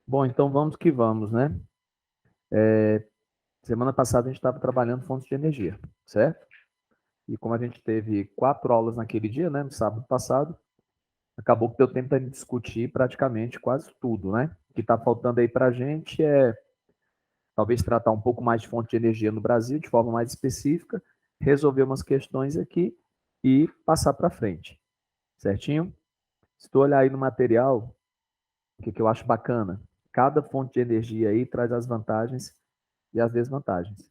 Bom, então vamos que vamos, né? Semana passada a gente estava trabalhando fontes de energia, certo? E como a gente teve 4 aulas naquele dia, né, no sábado passado, acabou que deu tempo para discutir praticamente quase tudo, né? O que está faltando aí para a gente é talvez tratar um pouco mais de fonte de energia no Brasil, de forma mais específica, resolver umas questões aqui e passar para frente, certinho? Se tu olhar aí no material, o que eu acho bacana? Cada fonte de energia aí traz as vantagens e as desvantagens.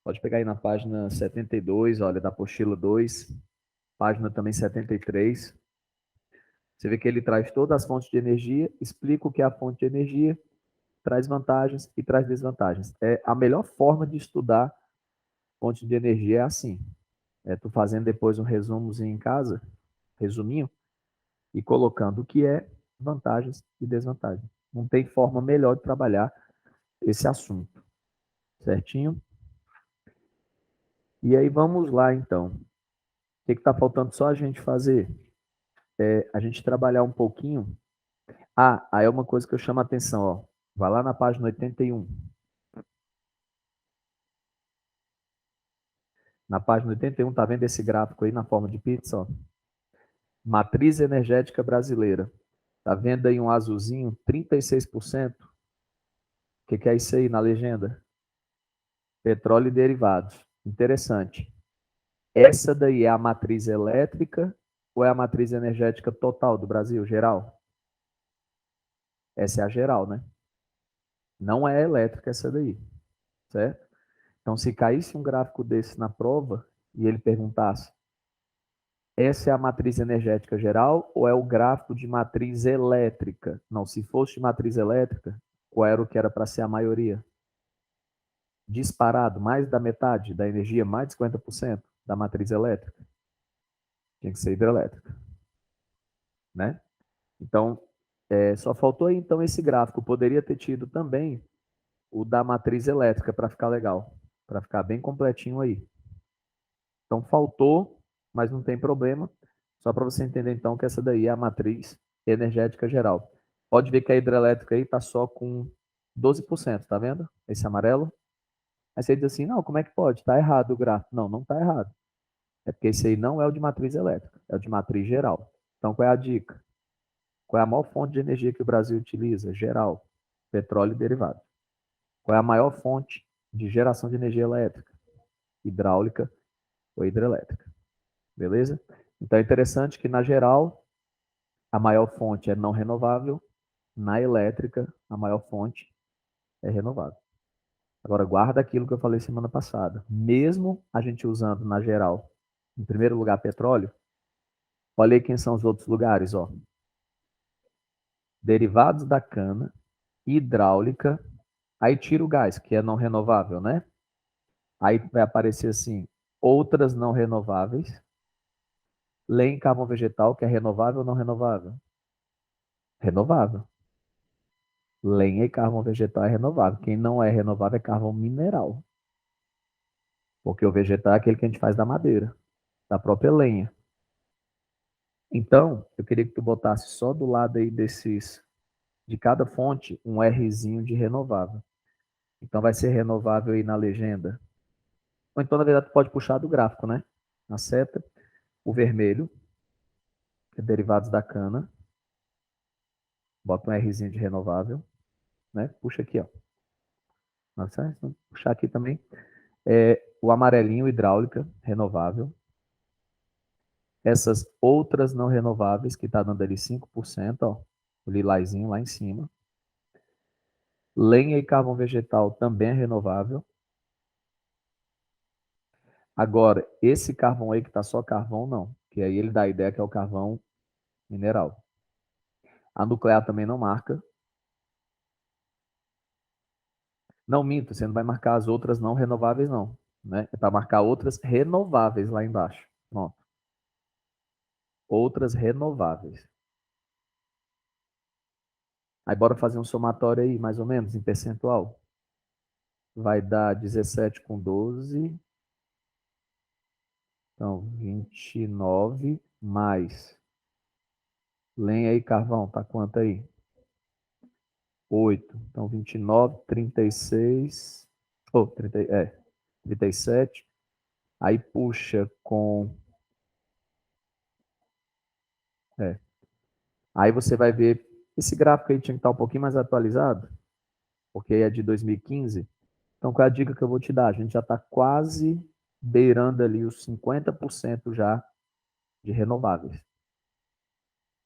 Pode pegar aí na página 72, olha, da apostila 2, página também 73. Você vê que ele traz todas as fontes de energia, explica o que é a fonte de energia, traz vantagens e traz desvantagens. É a melhor forma de estudar fonte de energia é assim. É tu fazendo depois um resumozinho em casa, resuminho, e colocando o que é vantagens e desvantagens. Não tem forma melhor de trabalhar esse assunto, certinho? E aí vamos lá então. O que está faltando só a gente fazer? A gente trabalhar um pouquinho. Ah, aí é uma coisa que eu chamo a atenção, ó. Vai lá na página 81. Na página 81, tá vendo esse gráfico aí na forma de pizza, ó? Matriz energética brasileira. Tá vendo aí um azulzinho, 36%? O que é isso aí na legenda? Petróleo e derivados. Interessante. Essa daí é a matriz elétrica ou é a matriz energética total do Brasil, geral? Essa é a geral, né? Não é elétrica essa daí, certo? Então, se caísse um gráfico desse na prova e ele perguntasse, essa é a matriz energética geral ou é o gráfico de matriz elétrica? Não, se fosse de matriz elétrica, qual era o que era para ser a maioria? Disparado, mais da metade da energia, mais de 50% da matriz elétrica. Tinha que ser hidrelétrica, né? Então, só faltou aí, então, esse gráfico. Poderia ter tido também o da matriz elétrica para ficar legal, para ficar bem completinho aí. Então, faltou, mas não tem problema. Só para você entender, então, que essa daí é a matriz energética geral. Pode ver que a hidrelétrica aí está só com 12%, tá vendo? Esse amarelo. Aí você diz assim, não, como é que pode? Está errado o gráfico. Não, não está errado. É porque esse aí não é o de matriz elétrica, é o de matriz geral. Então, qual é a dica? Qual é a maior fonte de energia que o Brasil utiliza? Geral, petróleo e derivados. Qual é a maior fonte de geração de energia elétrica? Hidráulica ou hidrelétrica. Beleza? Então é interessante que na geral a maior fonte é não renovável, na elétrica a maior fonte é renovável. Agora guarda aquilo que eu falei semana passada. Mesmo a gente usando na geral, em primeiro lugar petróleo, olha aí quem são os outros lugares, ó. Derivados da cana, hidráulica, aí tira o gás, que é não renovável, né? Aí vai aparecer assim, outras não renováveis, lenha e carvão vegetal, que é renovável ou não renovável? Renovável. Lenha e carvão vegetal é renovável. Quem não é renovável é carvão mineral. Porque o vegetal é aquele que a gente faz da madeira, da própria lenha. Então, eu queria que tu botasse só do lado aí desses, de cada fonte, um Rzinho de renovável. Então vai ser renovável aí na legenda. Ou então, na verdade, tu pode puxar do gráfico, né? Na seta, o vermelho, que é derivados da cana. Bota um Rzinho de renovável, né? Puxa aqui, ó. Nossa, puxar aqui também. O amarelinho, hidráulica, renovável. Essas outras não renováveis, que está dando ali 5%, ó, o lilazinho lá em cima. Lenha e carvão vegetal também é renovável. Agora, esse carvão aí que está só carvão, não. Que aí ele dá a ideia que é o carvão mineral. A nuclear também não marca. Não minto, você não vai marcar as outras não renováveis, não. Né? É para marcar outras renováveis lá embaixo. Pronto. Outras renováveis. Aí bora fazer um somatório aí, mais ou menos, em percentual. Vai dar 17 com 12. Então, 29 mais lenha e carvão, tá quanto aí? 8. Então, 29, 36. Oh, 37. Aí puxa com. É. Aí você vai ver. Esse gráfico aí tinha que estar um pouquinho mais atualizado, porque é de 2015. Então, qual é a dica que eu vou te dar? A gente já está quase beirando ali os 50% já de renováveis.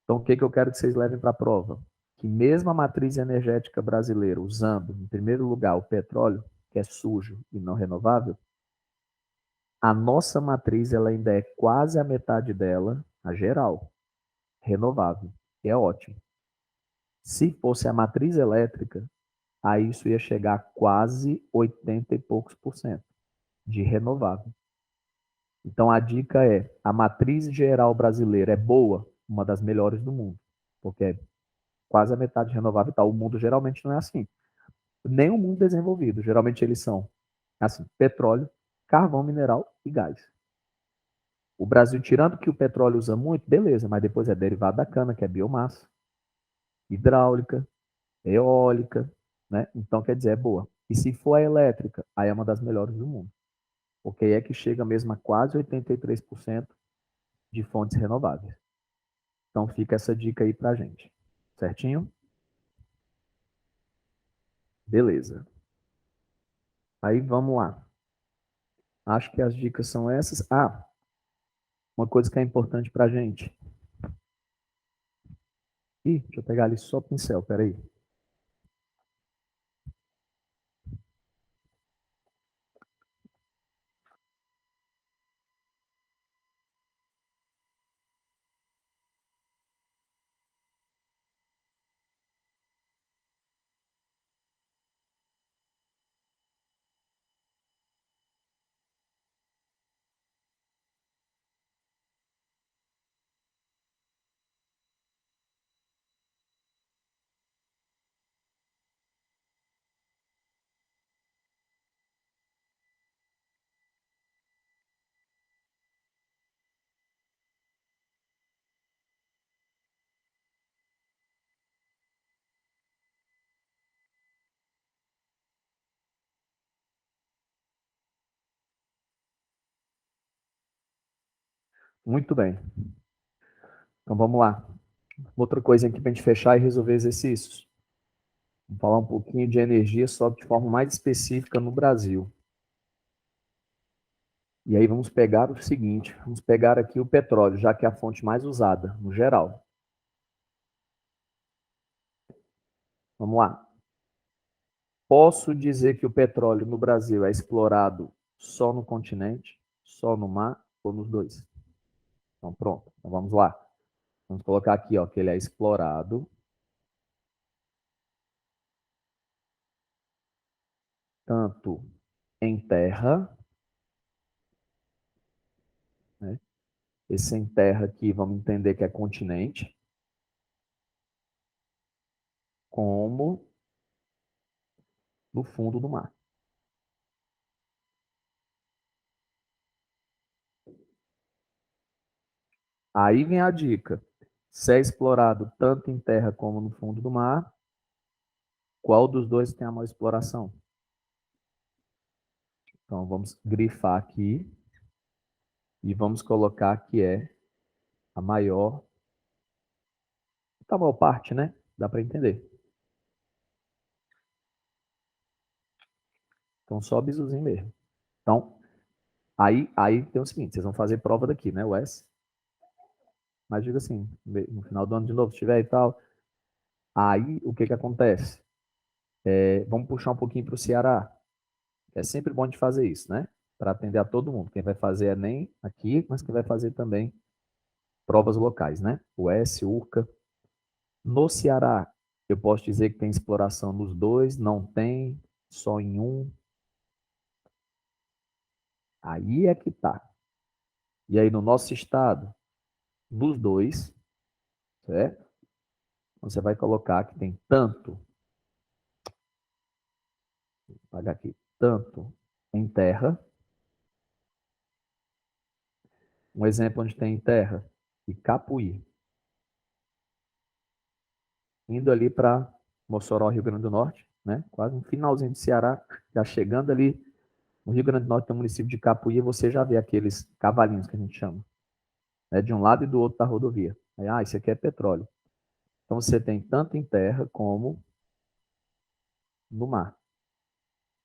Então, o que, que eu quero que vocês levem para a prova? Que mesmo a matriz energética brasileira usando, em primeiro lugar, o petróleo, que é sujo e não renovável, a nossa matriz ela ainda é quase a metade dela, a geral, renovável. E é ótimo. Se fosse a matriz elétrica, aí isso ia chegar a quase 80 e poucos por cento de renovável. Então a dica é, a matriz geral brasileira é boa, uma das melhores do mundo, porque é quase a metade renovável e tal. O mundo geralmente não é assim. Nem o mundo desenvolvido, geralmente eles são assim, petróleo, carvão mineral e gás. O Brasil, tirando que o petróleo usa muito, beleza, mas depois é derivado da cana, que é biomassa, hidráulica, eólica, né? Então, quer dizer, é boa. E se for a elétrica, aí é uma das melhores do mundo. Porque aí é que chega mesmo a quase 83% de fontes renováveis. Então, fica essa dica aí pra gente. Certinho? Beleza. Aí, vamos lá. Acho que as dicas são essas. Ah, uma coisa que é importante pra gente. Ih, deixa eu pegar ali só o pincel, peraí. Muito bem. Então, vamos lá. Outra coisa aqui para a gente fechar e resolver exercícios. Vamos falar um pouquinho de energia, só de forma mais específica no Brasil. E aí vamos pegar o seguinte, vamos pegar aqui o petróleo, já que é a fonte mais usada, no geral. Vamos lá. Posso dizer que o petróleo no Brasil é explorado só no continente, só no mar ou nos dois? Então, pronto. Então, vamos lá. Vamos colocar aqui, ó, que ele é explorado tanto em terra, né? Esse em terra aqui, vamos entender que é continente, como no fundo do mar. Aí vem a dica. Se é explorado tanto em terra como no fundo do mar, qual dos dois tem a maior exploração? Então vamos grifar aqui e vamos colocar que é a maior, a maior parte, né? Dá para entender. Então só bisuzinho mesmo. Então, aí tem o seguinte, vocês vão fazer prova daqui, né, Wes? Mas diga assim, no final do ano de novo, se tiver e tal, aí o que que acontece? Vamos puxar um pouquinho para o Ceará. É sempre bom de fazer isso, né? Para atender a todo mundo. Quem vai fazer é nem aqui, mas quem vai fazer também provas locais, né? O S, URCA. No Ceará, eu posso dizer que tem exploração nos dois, não tem, só em um. Aí é que tá. E aí no nosso estado, nos dois, certo? Você vai colocar que tem tanto, vou pagar aqui, tanto em terra. Um exemplo onde tem em terra, Icapuí. Indo ali para Mossoró, Rio Grande do Norte, né? Quase no finalzinho do Ceará, já chegando ali no Rio Grande do Norte, tem o município de Capuí, você já vê aqueles cavalinhos que a gente chama, né? De um lado e do outro da rodovia. Aí, isso aqui é petróleo. Então você tem tanto em terra como no mar.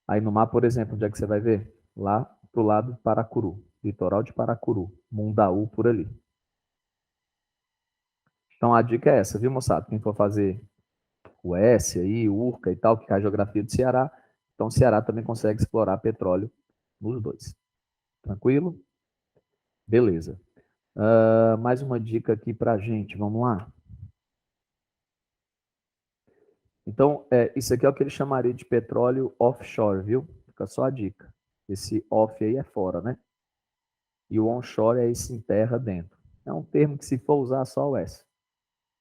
Aí no mar, por exemplo, onde é que você vai ver? Lá pro lado de Paracuru, litoral de Paracuru, Mundaú, por ali. Então a dica é essa, viu, moçada? Quem for fazer o S aí, o URCA e tal, que é a geografia do Ceará, então o Ceará também consegue explorar petróleo nos dois. Tranquilo? Beleza. Mais uma dica aqui pra gente, vamos lá? Então, isso aqui é o que ele chamaria de petróleo offshore, viu? Fica só a dica. Esse off aí é fora, né? E o onshore é esse em terra dentro. É um termo que se for usar só o S,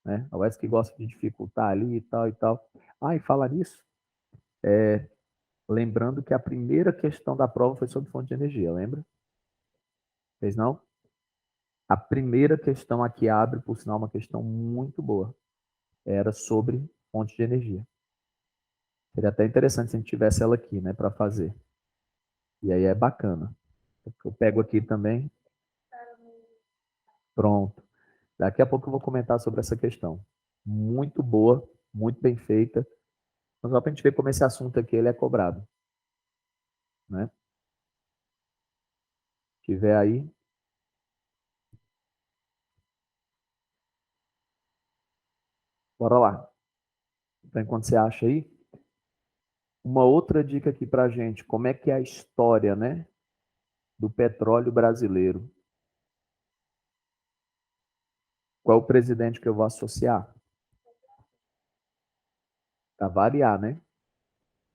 né? O S que gosta de dificultar ali e tal e tal. E falar nisso, lembrando que a primeira questão da prova foi sobre fonte de energia, lembra? Fez não? A primeira questão aqui abre, por sinal, uma questão muito boa. Era sobre fonte de energia. Seria até interessante se a gente tivesse ela aqui, né, para fazer. E aí é bacana. Eu pego aqui também. Pronto. Daqui a pouco eu vou comentar sobre essa questão. Muito boa, muito bem feita. Mas só para a gente ver como esse assunto aqui ele é cobrado. Né? Se tiver aí. Bora lá. Então, enquanto você acha aí, uma outra dica aqui para a gente. Como é que é a história, né, do petróleo brasileiro? Qual é o presidente que eu vou associar? Para variar, né?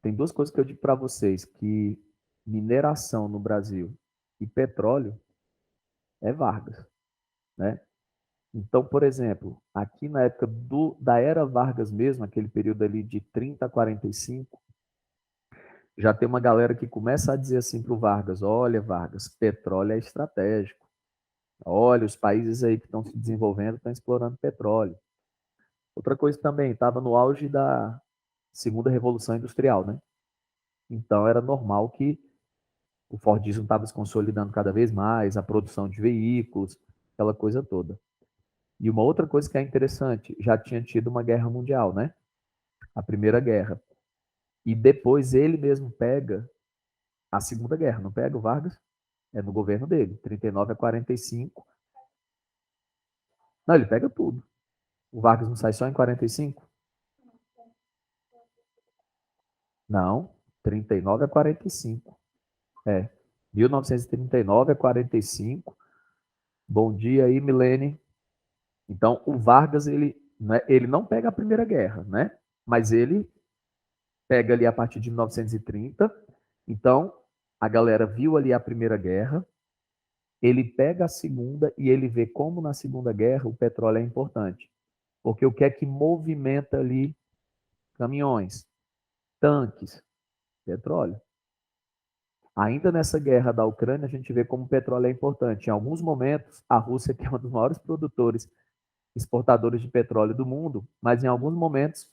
Tem duas coisas que eu digo para vocês, que mineração no Brasil e petróleo é Vargas, né? Então, por exemplo, aqui na época da era Vargas mesmo, aquele período ali de 30 a 45, já tem uma galera que começa a dizer assim para o Vargas, olha, Vargas, petróleo é estratégico. Olha, os países aí que estão se desenvolvendo estão explorando petróleo. Outra coisa também, estava no auge da segunda revolução industrial, né? Então era normal que o Fordismo estava se consolidando cada vez mais, a produção de veículos, aquela coisa toda. E uma outra coisa que é interessante, já tinha tido uma guerra mundial, né? A Primeira Guerra. E depois ele mesmo pega a Segunda Guerra, não pega o Vargas? É no governo dele, 39 a 45. Não, ele pega tudo. O Vargas não sai só em 45? Não, 39 a 45. É, 1939 a 45. Bom dia aí, Milene. Então, o Vargas, ele não pega a Primeira Guerra, né? Mas ele pega ali a partir de 1930. Então, a galera viu ali a Primeira Guerra, ele pega a Segunda e ele vê como na Segunda Guerra o petróleo é importante. Porque o que é que movimenta ali caminhões, tanques, petróleo. Ainda nessa guerra da Ucrânia, a gente vê como o petróleo é importante. Em alguns momentos, a Rússia, que é um dos maiores produtores, exportadores de petróleo do mundo, mas em alguns momentos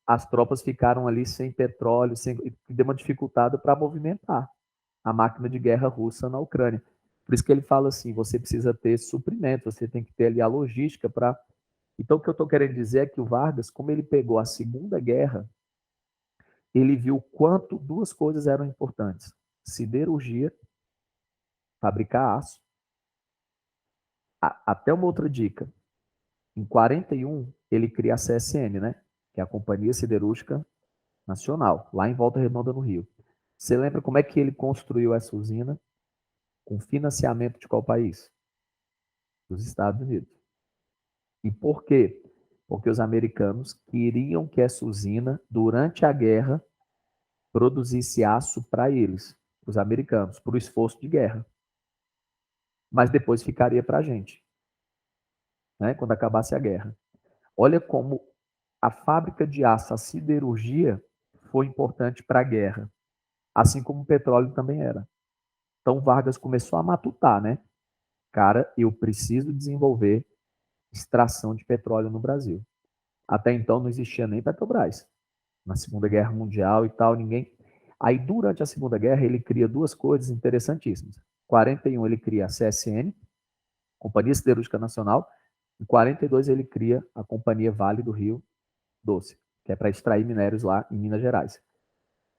as tropas ficaram ali sem petróleo, deu uma dificuldade para movimentar a máquina de guerra russa na Ucrânia. Por isso que ele fala assim, você precisa ter suprimento, você tem que ter ali a logística para... Então, o que eu estou querendo dizer é que o Vargas, como ele pegou a Segunda Guerra, ele viu quanto duas coisas eram importantes. Siderurgia, fabricar aço. Até uma outra dica. Em 41, ele cria a CSN, né? Que é a Companhia Siderúrgica Nacional, lá em Volta Redonda, no Rio. Você lembra como é que ele construiu essa usina? Com financiamento de qual país? Dos Estados Unidos. E por quê? Porque os americanos queriam que essa usina, durante a guerra, produzisse aço para eles, os americanos, para o esforço de guerra. Mas depois ficaria para a gente, né, quando acabasse a guerra. Olha como a fábrica de aço, a siderurgia, foi importante para a guerra, assim como o petróleo também era. Então Vargas começou a matutar, né? Cara, eu preciso desenvolver extração de petróleo no Brasil. Até então não existia nem Petrobras. Na Segunda Guerra Mundial e tal, ninguém. Aí, durante a Segunda Guerra, ele cria duas coisas interessantíssimas. Em 41, ele cria a CSN, Companhia Siderúrgica Nacional. Em 42, ele cria a Companhia Vale do Rio Doce, que é para extrair minérios lá em Minas Gerais.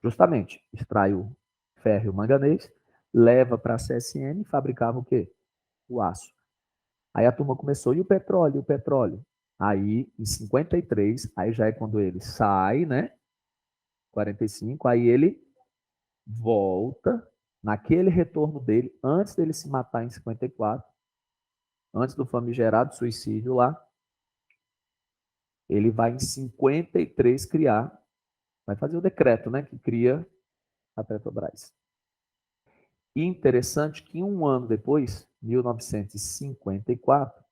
Justamente, extrai o ferro e o manganês, leva para a CSN e fabricava o quê? O aço. Aí a turma começou, e o petróleo? E o petróleo? Aí, em 53, aí já é quando ele sai, né? 45, aí ele volta naquele retorno dele, antes dele se matar em 54, antes do famigerado suicídio lá, ele vai em 53 criar, vai fazer o decreto, né, que cria a Petrobras. E interessante que um ano depois, 1954,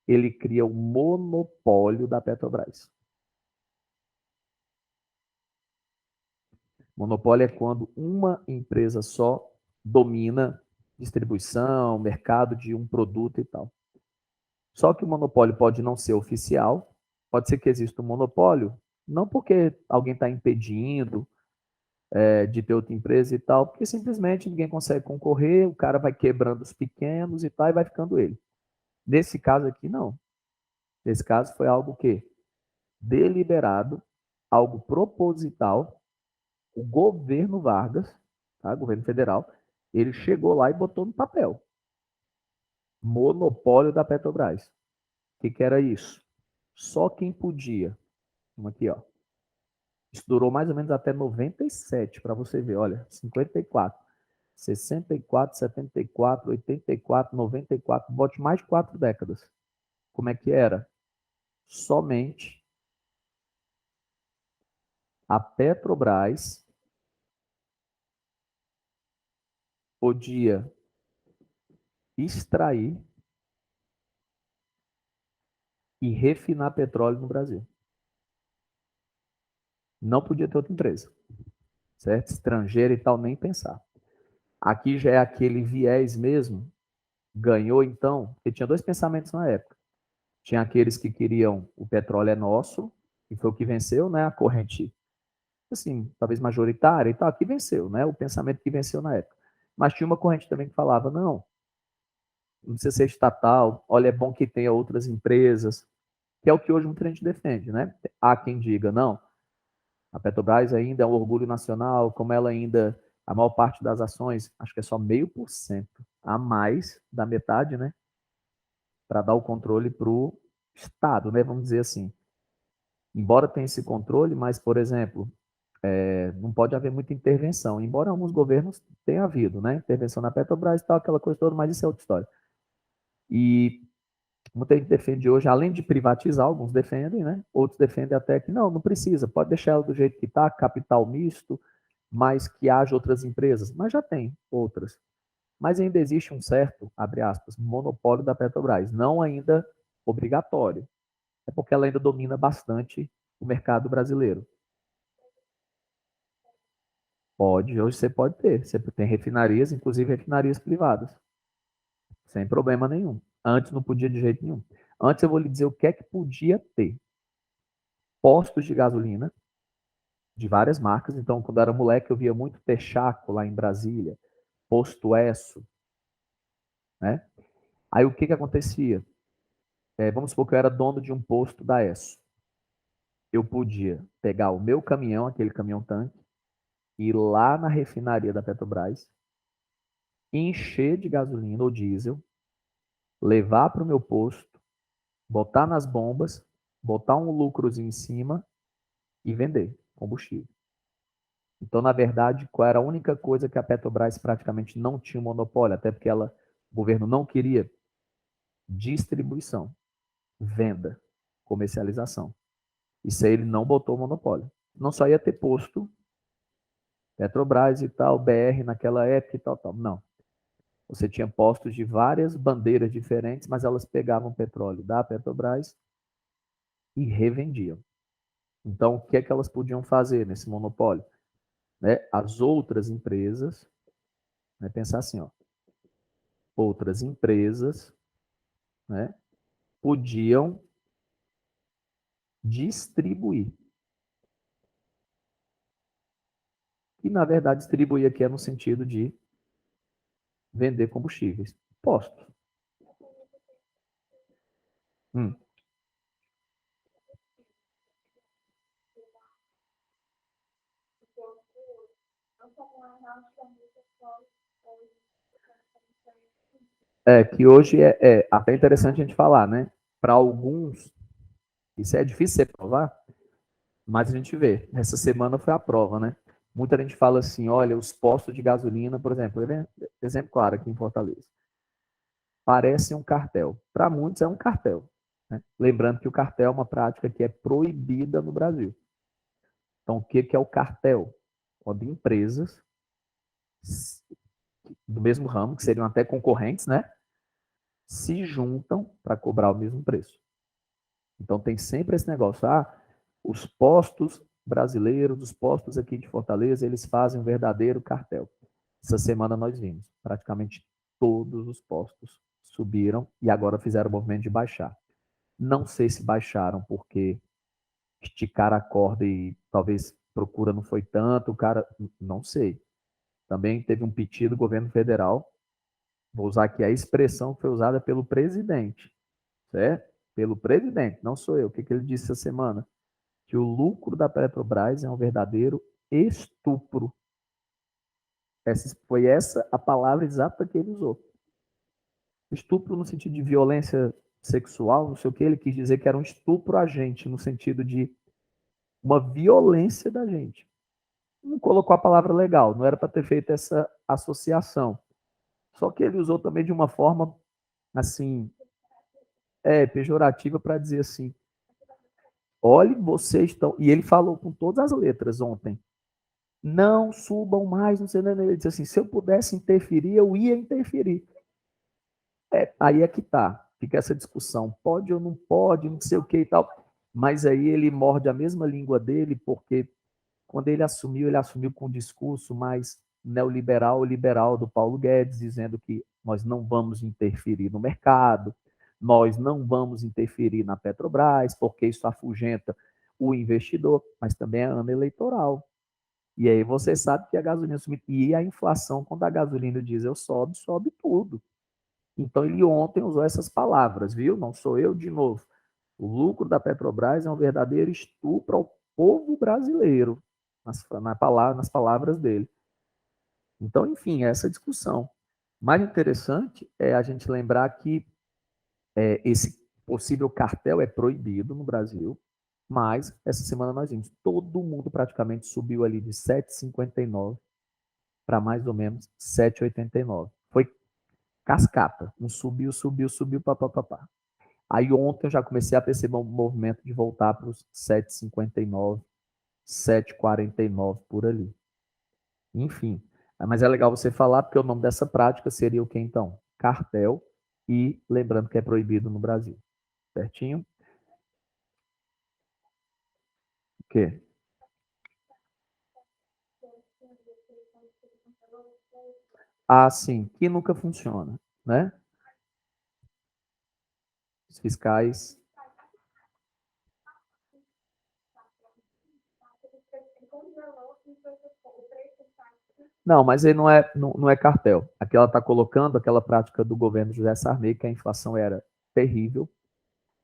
ele cria o monopólio da Petrobras. Monopólio é quando uma empresa só domina distribuição, mercado de um produto e tal. Só que o monopólio pode não ser oficial, pode ser que exista um monopólio, não porque alguém está impedindo de ter outra empresa e tal, porque simplesmente ninguém consegue concorrer, o cara vai quebrando os pequenos e tal, e vai ficando ele. Nesse caso aqui, não. Nesse caso foi algo que deliberado, algo proposital, o governo Vargas, tá? Governo federal, ele chegou lá e botou no papel. Monopólio da Petrobras. O que era isso? Só quem podia. Vamos aqui, ó. Isso durou mais ou menos até 97, para você ver, olha, 54, 64, 74, 84, 94, bote mais de 4 décadas. Como é que era? Somente a Petrobras podia extrair e refinar petróleo no Brasil. Não podia ter outra empresa, certo? Estrangeira e tal, nem pensar. Aqui já é aquele viés mesmo. Ganhou então, porque tinha dois pensamentos na época. Tinha aqueles que queriam o petróleo é nosso, que foi o que venceu, né? A corrente, assim, talvez majoritária e tal, que venceu, né? O pensamento que venceu na época. Mas tinha uma corrente também que falava, não precisa ser estatal, olha, é bom que tenha outras empresas, que é o que hoje muita gente defende, né? Há quem diga, não, a Petrobras ainda é um orgulho nacional, como ela ainda, a maior parte das ações, acho que é só 0,5% a mais da metade, né? Para dar o controle para o Estado, né? Vamos dizer assim. Embora tenha esse controle, mas, por exemplo, não pode haver muita intervenção, embora alguns governos tenham havido, né? Intervenção na Petrobras e tal, aquela coisa toda, mas isso é outra história. E muita gente defende hoje, além de privatizar, alguns defendem, né? Outros defendem até que não precisa, pode deixar ela do jeito que está, capital misto, mas que haja outras empresas. Mas já tem outras. Mas ainda existe um certo, abre aspas, monopólio da Petrobras, não ainda obrigatório. É porque ela ainda domina bastante o mercado brasileiro. Pode, hoje você pode ter. Você tem refinarias, inclusive refinarias privadas, sem problema nenhum. Antes não podia de jeito nenhum. Antes eu vou lhe dizer o que é que podia ter. Postos de gasolina, de várias marcas. Então, quando eu era moleque, eu via muito Texaco lá em Brasília, Posto Esso, né? Aí o que que acontecia? Vamos supor que eu era dono de um posto da Esso. Eu podia pegar o meu caminhão, aquele caminhão-tanque, ir lá na refinaria da Petrobras, encher de gasolina ou diesel, levar para o meu posto, botar nas bombas, botar um lucrozinho em cima e vender combustível. Então, na verdade, qual era a única coisa que a Petrobras praticamente não tinha monopólio, até porque o governo não queria? Distribuição, venda, comercialização. Isso aí ele não botou monopólio. Não só ia ter posto, Petrobras e tal, BR naquela época e tal, tal. Não. Você tinha postos de várias bandeiras diferentes, mas elas pegavam petróleo da Petrobras e revendiam. Então, o que é que elas podiam fazer nesse monopólio? Né? As outras empresas, né? Pensar assim, ó, outras empresas, né? Podiam distribuir. E, na verdade, distribuir aqui é no sentido de vender combustíveis. Postos. Hum. Que hoje é até interessante a gente falar, né? Para alguns, isso é difícil você provar, mas a gente vê. Essa semana foi a prova, né? Muita gente fala assim, olha, os postos de gasolina, por exemplo, exemplo claro aqui em Fortaleza, parece um cartel. Para muitos é um cartel. Né? Lembrando que o cartel é uma prática que é proibida no Brasil. Então, o que é o cartel? Quando empresas do mesmo ramo, que seriam até concorrentes, né? Se juntam para cobrar o mesmo preço. Então tem sempre esse negócio, os postos brasileiros, os postos aqui de Fortaleza, eles fazem um verdadeiro cartel. Essa semana nós vimos, praticamente todos os postos subiram e agora fizeram o movimento de baixar. Não sei se baixaram porque esticaram a corda e talvez procura não foi tanto, o cara, não sei. Também teve um pedido do governo federal, vou usar aqui a expressão que foi usada pelo presidente, certo? Pelo presidente, não sou eu. O que ele disse essa semana? Que o lucro da Petrobras é um verdadeiro estupro. Foi essa a palavra exata que ele usou. Estupro no sentido de violência sexual, não sei o que, ele quis dizer que era um estupro a gente, no sentido de uma violência da gente. Não colocou a palavra legal, não era para ter feito essa associação. Só que ele usou também de uma forma, assim, pejorativa para dizer assim, olhe, vocês estão... E ele falou com todas as letras ontem. Não subam mais, não sei, ele disse assim, se eu pudesse interferir, eu ia interferir. Aí é que tá, fica essa discussão, pode ou não pode, não sei o que e tal, mas aí ele morde a mesma língua dele, porque quando ele assumiu com um discurso mais neoliberal, liberal do Paulo Guedes, dizendo que nós não vamos interferir no mercado, nós não vamos interferir na Petrobras, porque isso afugenta o investidor, mas também é ano eleitoral. E aí você sabe que a gasolina subiu. E a inflação, quando a gasolina e o diesel sobe, sobe tudo. Então ele ontem usou essas palavras, viu? Não sou eu de novo. O lucro da Petrobras é um verdadeiro estupro ao povo brasileiro, nas palavras dele. Então, enfim, essa discussão. Mais interessante é a gente lembrar que esse possível cartel é proibido no Brasil, mas essa semana nós vimos, todo mundo praticamente subiu ali de 7,59 para mais ou menos 7,89. Foi cascata. Um subiu, subiu, subiu, papapá. Aí ontem eu já comecei a perceber um movimento de voltar para os 7,59, 7,49 por ali. Enfim, mas é legal você falar, porque o nome dessa prática seria o que então? Cartel, e lembrando que é proibido no Brasil. Certinho? O quê? Ah, sim, que nunca funciona, né? Os fiscais. Não, mas ele não é cartel. Aqui ela está colocando aquela prática do governo José Sarney, que a inflação era terrível.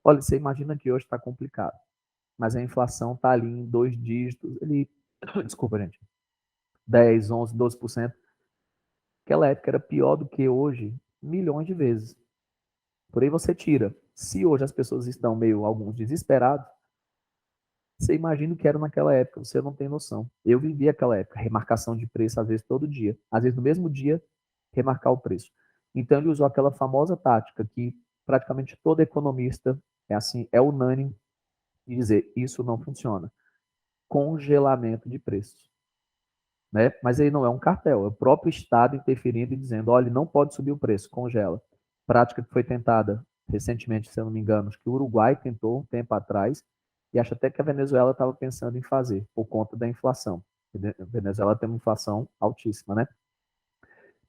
Olha, você imagina que hoje está complicado, mas a inflação está ali em dois dígitos, desculpa, gente, 10, 11, 12%. Aquela época era pior do que hoje, milhões de vezes. Por aí você tira. Se hoje as pessoas estão meio, alguns desesperados, você imagina o que era naquela época, você não tem noção. Eu vivi aquela época, remarcação de preço, às vezes todo dia. Às vezes no mesmo dia, remarcar o preço. Então ele usou aquela famosa tática que praticamente todo economista é assim, é unânime em dizer, isso não funciona. Congelamento de preços. Né? Mas aí não é um cartel, é o próprio Estado interferindo e dizendo, olha, não pode subir o preço, congela. Prática que foi tentada recentemente, se eu não me engano, acho que o Uruguai tentou um tempo atrás, e acho até que a Venezuela estava pensando em fazer, por conta da inflação. A Venezuela tem uma inflação altíssima, né?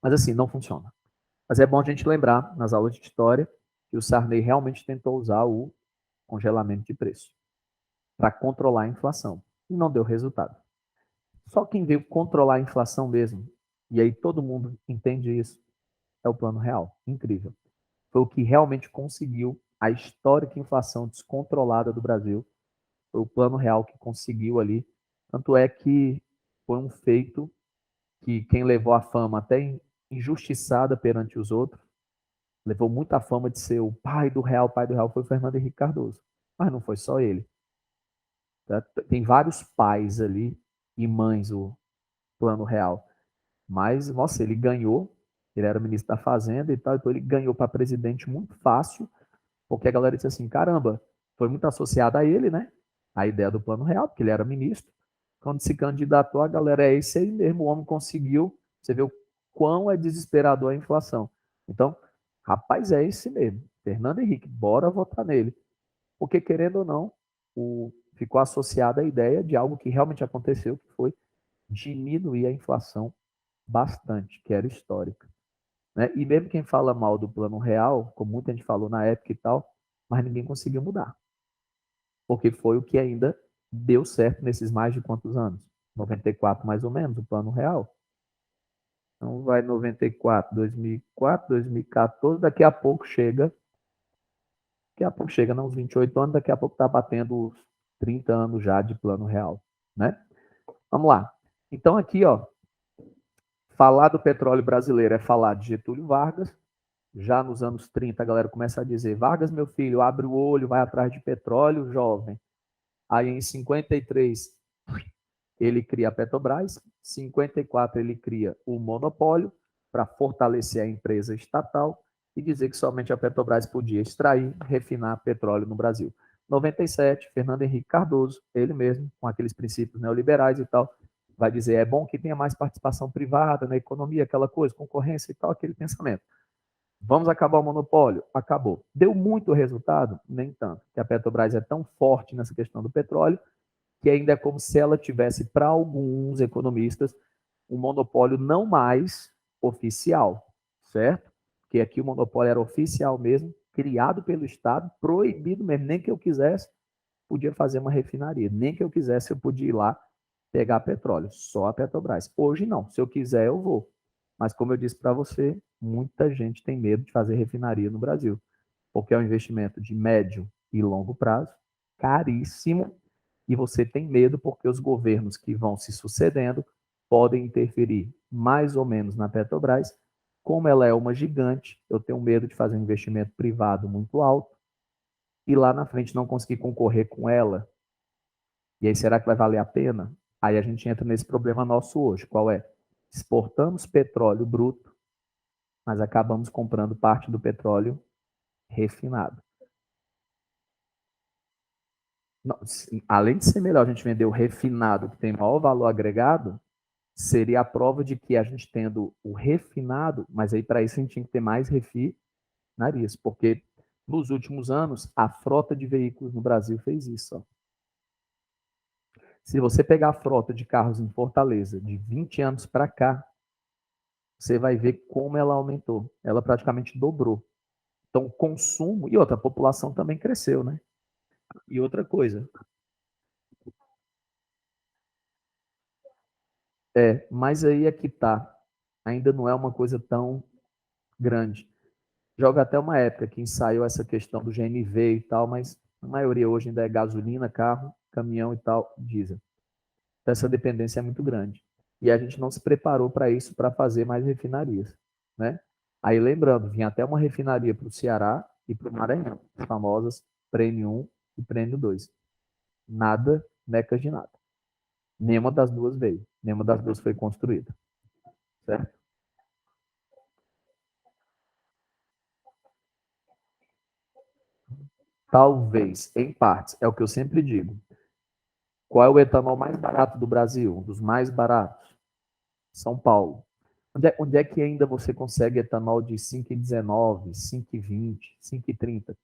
Mas assim, não funciona. Mas é bom a gente lembrar, nas aulas de história, que o Sarney realmente tentou usar o congelamento de preço. para controlar a inflação. E não deu resultado. Só quem veio controlar a inflação mesmo, e aí todo mundo entende isso, é o Plano Real. Incrível. Foi o que realmente conseguiu a histórica inflação descontrolada do Brasil. Foi o Plano Real que conseguiu ali. Tanto é que foi um feito que quem levou a fama até injustiçada perante os outros, levou muita fama de ser o pai do real foi o Fernando Henrique Cardoso. Mas não foi só ele. Tá? Tem vários pais ali e mães o Plano Real. Mas, nossa, ele ganhou, ele era ministro da Fazenda e tal, então ele ganhou para presidente muito fácil, porque a galera disse assim, caramba, foi muito associada a ele, né? A ideia do Plano Real, porque ele era ministro. Quando se candidatou, a galera é esse aí mesmo, o homem conseguiu, você vê o quão é desesperador a inflação. Então, rapaz, é esse mesmo, Fernando Henrique, bora votar nele. Porque, querendo ou não, ficou associada a ideia de algo que realmente aconteceu, que foi diminuir a inflação bastante, que era histórica. Né? E mesmo quem fala mal do Plano Real, como muita gente falou na época e tal, mas ninguém conseguiu mudar. Porque foi o que ainda deu certo nesses mais de quantos anos? 94 mais ou menos, o Plano Real. Então vai 94, 2004, 2014, daqui a pouco chega nos 28 anos, daqui a pouco está batendo os 30 anos já de Plano Real. Né? Vamos lá. Então aqui, ó, falar do petróleo brasileiro é falar de Getúlio Vargas. Já nos anos 30, a galera começa a dizer: Vargas, meu filho, abre o olho, vai atrás de petróleo, jovem. Aí em 53, ele cria a Petrobras. Em 54, ele cria o monopólio para fortalecer a empresa estatal e dizer que somente a Petrobras podia extrair, refinar petróleo no Brasil. 97, Fernando Henrique Cardoso, ele mesmo, com aqueles princípios neoliberais e tal, vai dizer: é bom que tenha mais participação privada na economia, aquela coisa, concorrência e tal, aquele pensamento. Vamos acabar o monopólio? Acabou. Deu muito resultado? Nem tanto. Que a Petrobras é tão forte nessa questão do petróleo que ainda é como se ela tivesse, para alguns economistas, um monopólio não mais oficial, certo? Porque aqui o monopólio era oficial mesmo, criado pelo Estado, proibido mesmo, nem que eu quisesse, podia fazer uma refinaria, nem que eu quisesse, eu podia ir lá pegar petróleo, só a Petrobras. Hoje não, se eu quiser eu vou. Mas como eu disse para você, muita gente tem medo de fazer refinaria no Brasil, porque é um investimento de médio e longo prazo, caríssimo, e você tem medo porque os governos que vão se sucedendo podem interferir mais ou menos na Petrobras. Como ela é uma gigante, eu tenho medo de fazer um investimento privado muito alto e lá na frente não conseguir concorrer com ela. E aí, será que vai valer a pena? Aí a gente entra nesse problema nosso hoje. Qual é? Exportamos petróleo bruto, mas acabamos comprando parte do petróleo refinado. Além de ser melhor a gente vender o refinado, que tem maior valor agregado, seria a prova de que a gente tendo o refinado, mas aí para isso a gente tinha que ter mais refinarias, porque nos últimos anos a frota de veículos no Brasil fez isso. Ó. Se você pegar a frota de carros em Fortaleza de 20 anos para cá, você vai ver como ela aumentou. Ela praticamente dobrou. Então, o consumo e outra, a população também cresceu, né? E outra coisa, mas aí é que tá. Ainda não é uma coisa tão grande. Joga até uma época que ensaiou essa questão do GNV e tal, mas a maioria hoje ainda é gasolina, carro, caminhão e tal, diesel. Então, essa dependência é muito grande. E a gente não se preparou para isso, para fazer mais refinarias, né? Aí, lembrando, vinha até uma refinaria para o Ceará e para o Maranhão, as famosas Prêmio 1 e Prêmio 2. Nada, mecas de nada. Nenhuma das duas veio. Nenhuma das duas foi construída, certo? Talvez, em partes, é o que eu sempre digo. Qual é o etanol mais barato do Brasil? Um dos mais baratos? São Paulo. Onde é que ainda você consegue etanol de 5,19, 5,20, 5,30?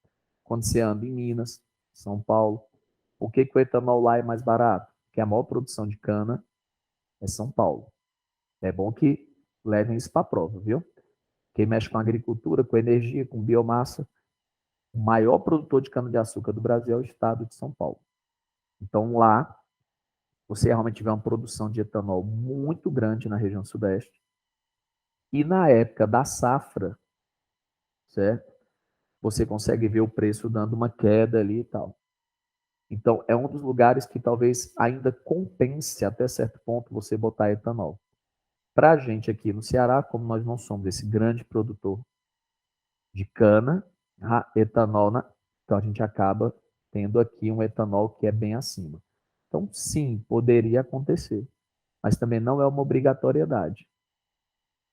Quando você anda em Minas, São Paulo. Por que o etanol lá é mais barato? Porque a maior produção de cana é São Paulo. É bom que levem isso para a prova, viu? Quem mexe com agricultura, com energia, com biomassa, o maior produtor de cana-de-açúcar do Brasil é o estado de São Paulo. Então, lá, você realmente tiver uma produção de etanol muito grande na região sudeste, e na época da safra, certo? Você consegue ver o preço dando uma queda ali e tal. Então, é um dos lugares que talvez ainda compense até certo ponto você botar etanol. Para a gente aqui no Ceará, como nós não somos esse grande produtor de cana, etanol, então a gente acaba tendo aqui um etanol que é bem acima. Então, sim, poderia acontecer, mas também não é uma obrigatoriedade,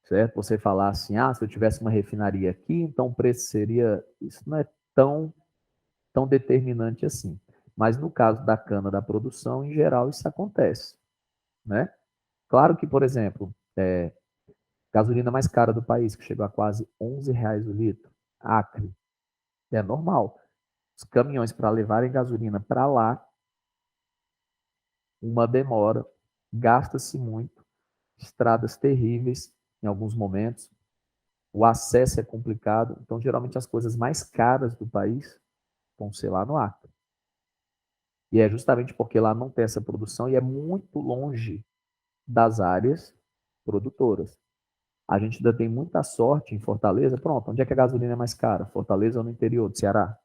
certo? Você falar assim, se eu tivesse uma refinaria aqui, então o preço seria. Isso não é tão determinante assim. Mas no caso da cana da produção, em geral, isso acontece, né? Claro que, por exemplo, gasolina mais cara do país, que chegou a quase R$ 11 o litro, Acre, é normal. Os caminhões para levarem gasolina para lá, uma demora, gasta-se muito, estradas terríveis em alguns momentos, o acesso é complicado, então geralmente as coisas mais caras do país vão ser lá no Acre. E é justamente porque lá não tem essa produção e é muito longe das áreas produtoras. A gente ainda tem muita sorte em Fortaleza. Pronto, onde é que a gasolina é mais cara? Fortaleza ou no interior do Ceará?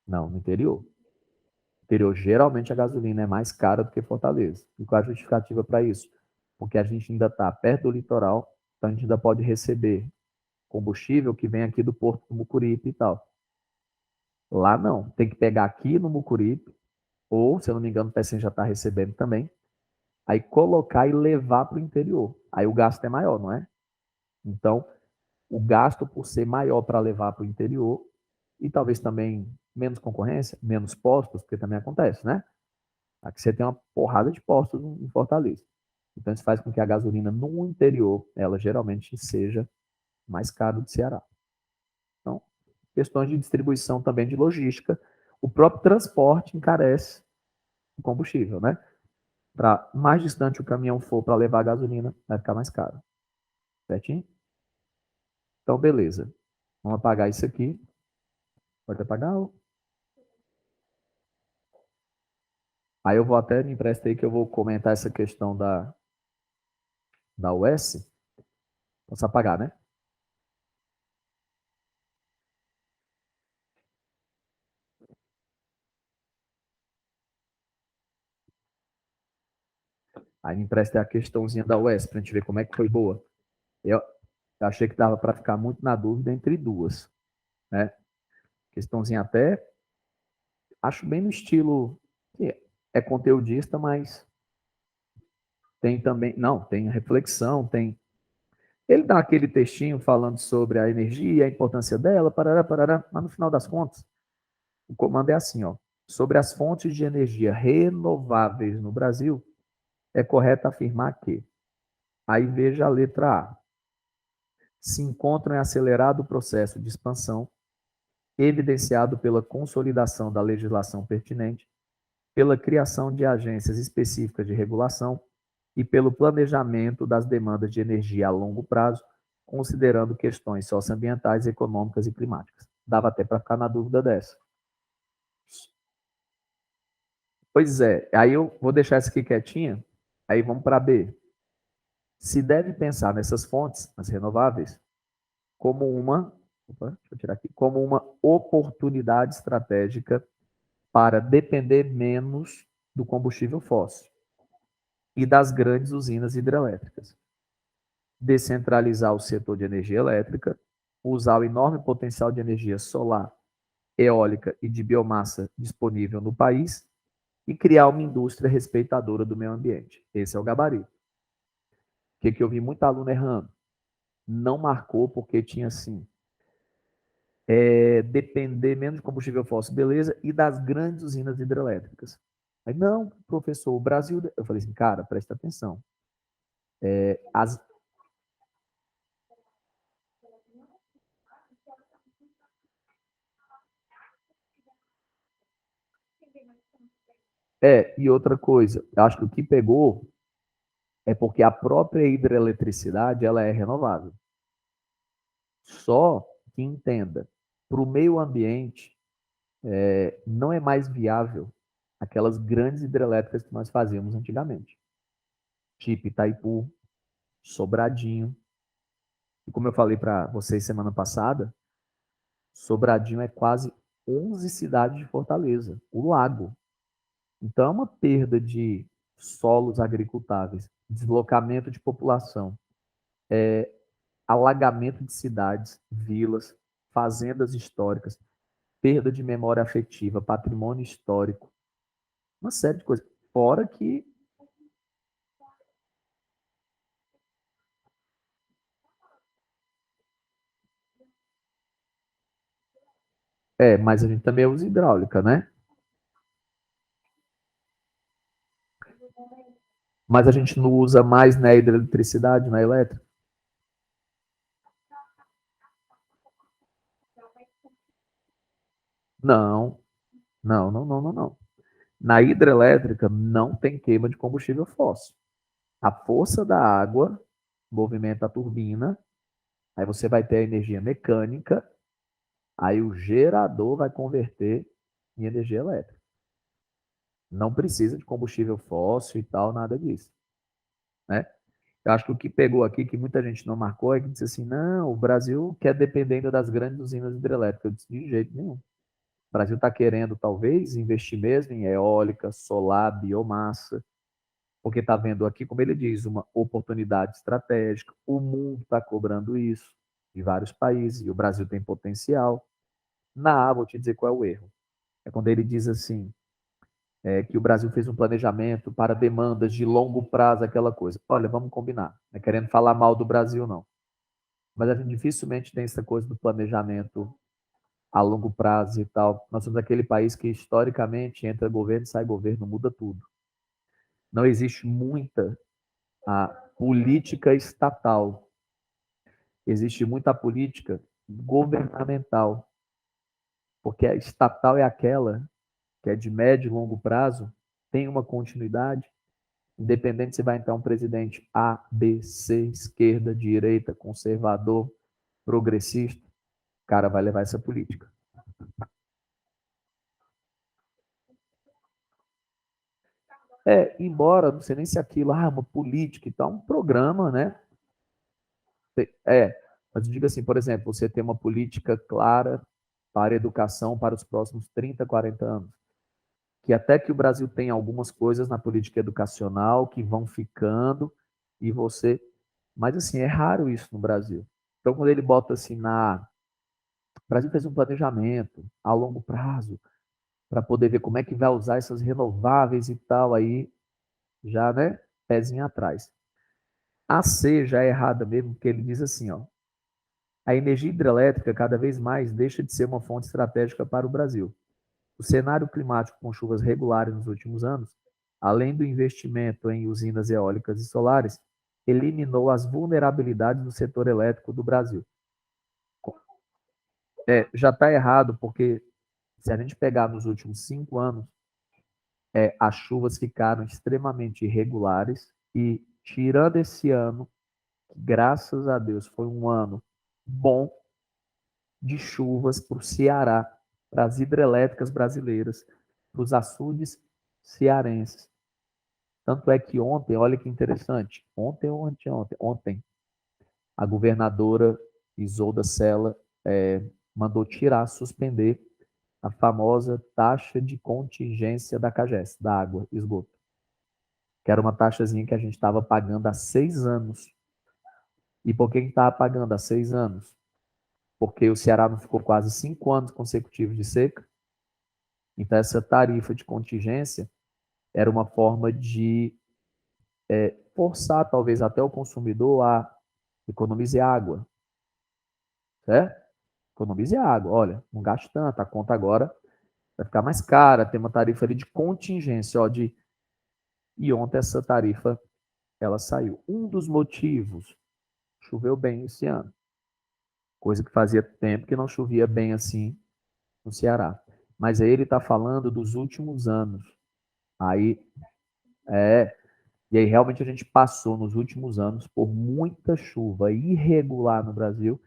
Não, no interior. No interior, geralmente a gasolina é mais cara do que Fortaleza. E qual é a justificativa para isso? Porque a gente ainda está perto do litoral, então a gente ainda pode receber combustível que vem aqui do Porto do Mucuripe e tal. Lá não, tem que pegar aqui no Mucuripe, ou, se eu não me engano, o PECEM já está recebendo também, aí colocar e levar para o interior. Aí o gasto é maior, não é? Então, o gasto por ser maior para levar para o interior e talvez também menos concorrência, menos postos, porque também acontece, né? Aqui você tem uma porrada de postos em Fortaleza. Então, isso faz com que a gasolina no interior, ela geralmente seja mais cara do Ceará. Então, questões de distribuição também de logística. O próprio transporte encarece o combustível, né? Para mais distante o caminhão for para levar a gasolina, vai ficar mais caro. Certinho? Então, beleza. Vamos apagar isso aqui. Pode apagar. Aí eu vou até me empresta aí que eu vou comentar essa questão da US. Posso apagar, né? Aí me empresta a questãozinha da US para a gente ver como é que foi boa. Eu achei que dava para ficar muito na dúvida entre duas, né? Questãozinha até, acho bem no estilo, que é conteudista, mas tem também, não, tem reflexão, tem. Ele dá aquele textinho falando sobre a energia, a importância dela, parará, parará, mas no final das contas, o comando é assim, ó. Sobre as fontes de energia renováveis no Brasil, é correto afirmar que, aí veja a letra A, se encontram em acelerado processo de expansão, evidenciado pela consolidação da legislação pertinente, pela criação de agências específicas de regulação e pelo planejamento das demandas de energia a longo prazo, considerando questões socioambientais, econômicas e climáticas. Dava até para ficar na dúvida dessa. Pois é, aí eu vou deixar essa aqui quietinha, aí vamos para B. Se deve pensar nessas fontes, as renováveis, como deixa eu tirar aqui, como uma oportunidade estratégica para depender menos do combustível fóssil e das grandes usinas hidrelétricas, descentralizar o setor de energia elétrica, usar o enorme potencial de energia solar, eólica e de biomassa disponível no país e criar uma indústria respeitadora do meio ambiente. Esse é o gabarito. O que eu vi muito aluno errando? Não marcou porque tinha assim, depender menos de combustível fóssil, beleza, e das grandes usinas hidrelétricas. Aí, não, professor, o Brasil. Eu falei assim, cara, presta atenção. As, e outra coisa, eu acho que o que pegou é porque a própria hidroeletricidade ela é renovável. Só que entenda, para o meio ambiente, não é mais viável aquelas grandes hidrelétricas que nós fazíamos antigamente. Tipo Itaipu, Sobradinho. E como eu falei para vocês semana passada, Sobradinho é quase 11 cidades de Fortaleza, o lago. Então é uma perda de solos agricultáveis, deslocamento de população, alagamento de cidades, vilas, fazendas históricas, perda de memória afetiva, patrimônio histórico, uma série de coisas. Fora que mas a gente também usa hidráulica, né? Mas a gente não usa mais na hidroeletricidade, na elétrica? Não, não, não, não, não, não. Na hidrelétrica não tem queima de combustível fóssil. A força da água movimenta a turbina, aí você vai ter a energia mecânica, aí o gerador vai converter em energia elétrica. Não precisa de combustível fóssil e tal, nada disso, né? Eu acho que o que pegou aqui, que muita gente não marcou, é que disse assim, não, o Brasil quer depender ainda das grandes usinas hidrelétricas. Eu disse, de jeito nenhum. O Brasil está querendo, talvez, investir mesmo em eólica, solar, biomassa, porque está vendo aqui, como ele diz, uma oportunidade estratégica. O mundo está cobrando isso de vários países, e o Brasil tem potencial. Vou te dizer qual é o erro. É quando ele diz assim, que o Brasil fez um planejamento para demandas de longo prazo, aquela coisa. Olha, vamos combinar. Não é querendo falar mal do Brasil, não. Mas a gente dificilmente tem essa coisa do planejamento a longo prazo e tal. Nós somos aquele país que, historicamente, entra governo, sai governo, muda tudo. Não existe muita a política estatal. Existe muita política governamental. Porque a estatal é aquela que é de médio e longo prazo, tem uma continuidade, independente se vai entrar um presidente A, B, C, esquerda, direita, conservador, progressista, o cara vai levar essa política. Embora, não sei nem se aquilo, uma política e tal, um programa, né? Mas eu digo assim, por exemplo, você tem uma política clara para a educação para os próximos 30, 40 anos. Que até que o Brasil tem algumas coisas na política educacional que vão ficando e você. Mas assim, é raro isso no Brasil. Então, quando ele bota assim O Brasil fez um planejamento a longo prazo para poder ver como é que vai usar essas renováveis e tal, aí já, né, pezinho atrás. A C já é errada mesmo, porque ele diz assim, ó, a energia hidrelétrica cada vez mais deixa de ser uma fonte estratégica para o Brasil. O cenário climático com chuvas regulares nos últimos anos, além do investimento em usinas eólicas e solares, eliminou as vulnerabilidades do setor elétrico do Brasil. Já está errado, porque se a gente pegar nos últimos 5 anos, as chuvas ficaram extremamente irregulares e, tirando esse ano, graças a Deus, foi um ano bom de chuvas para o Ceará, para as hidrelétricas brasileiras, para os açudes cearenses. Tanto é que ontem, olha que interessante, ontem ou anteontem, ontem, a governadora Isolda Sela mandou tirar, suspender a famosa taxa de contingência da CAGES, da água, esgoto, que era uma taxazinha que a gente estava pagando há 6 anos. E por que estava pagando há 6 anos? Porque o Ceará não ficou quase 5 anos consecutivos de seca. Então, essa tarifa de contingência era uma forma de forçar, talvez, até o consumidor a economize água, certo? Economize água. Olha, não gaste tanto, a conta agora vai ficar mais cara, tem uma tarifa ali de contingência, ó, e ontem essa tarifa ela saiu. Um dos motivos, choveu bem esse ano, coisa que fazia tempo que não chovia bem assim no Ceará. Mas aí ele está falando dos últimos anos. Aí, e aí realmente a gente passou nos últimos anos por muita chuva irregular no Brasil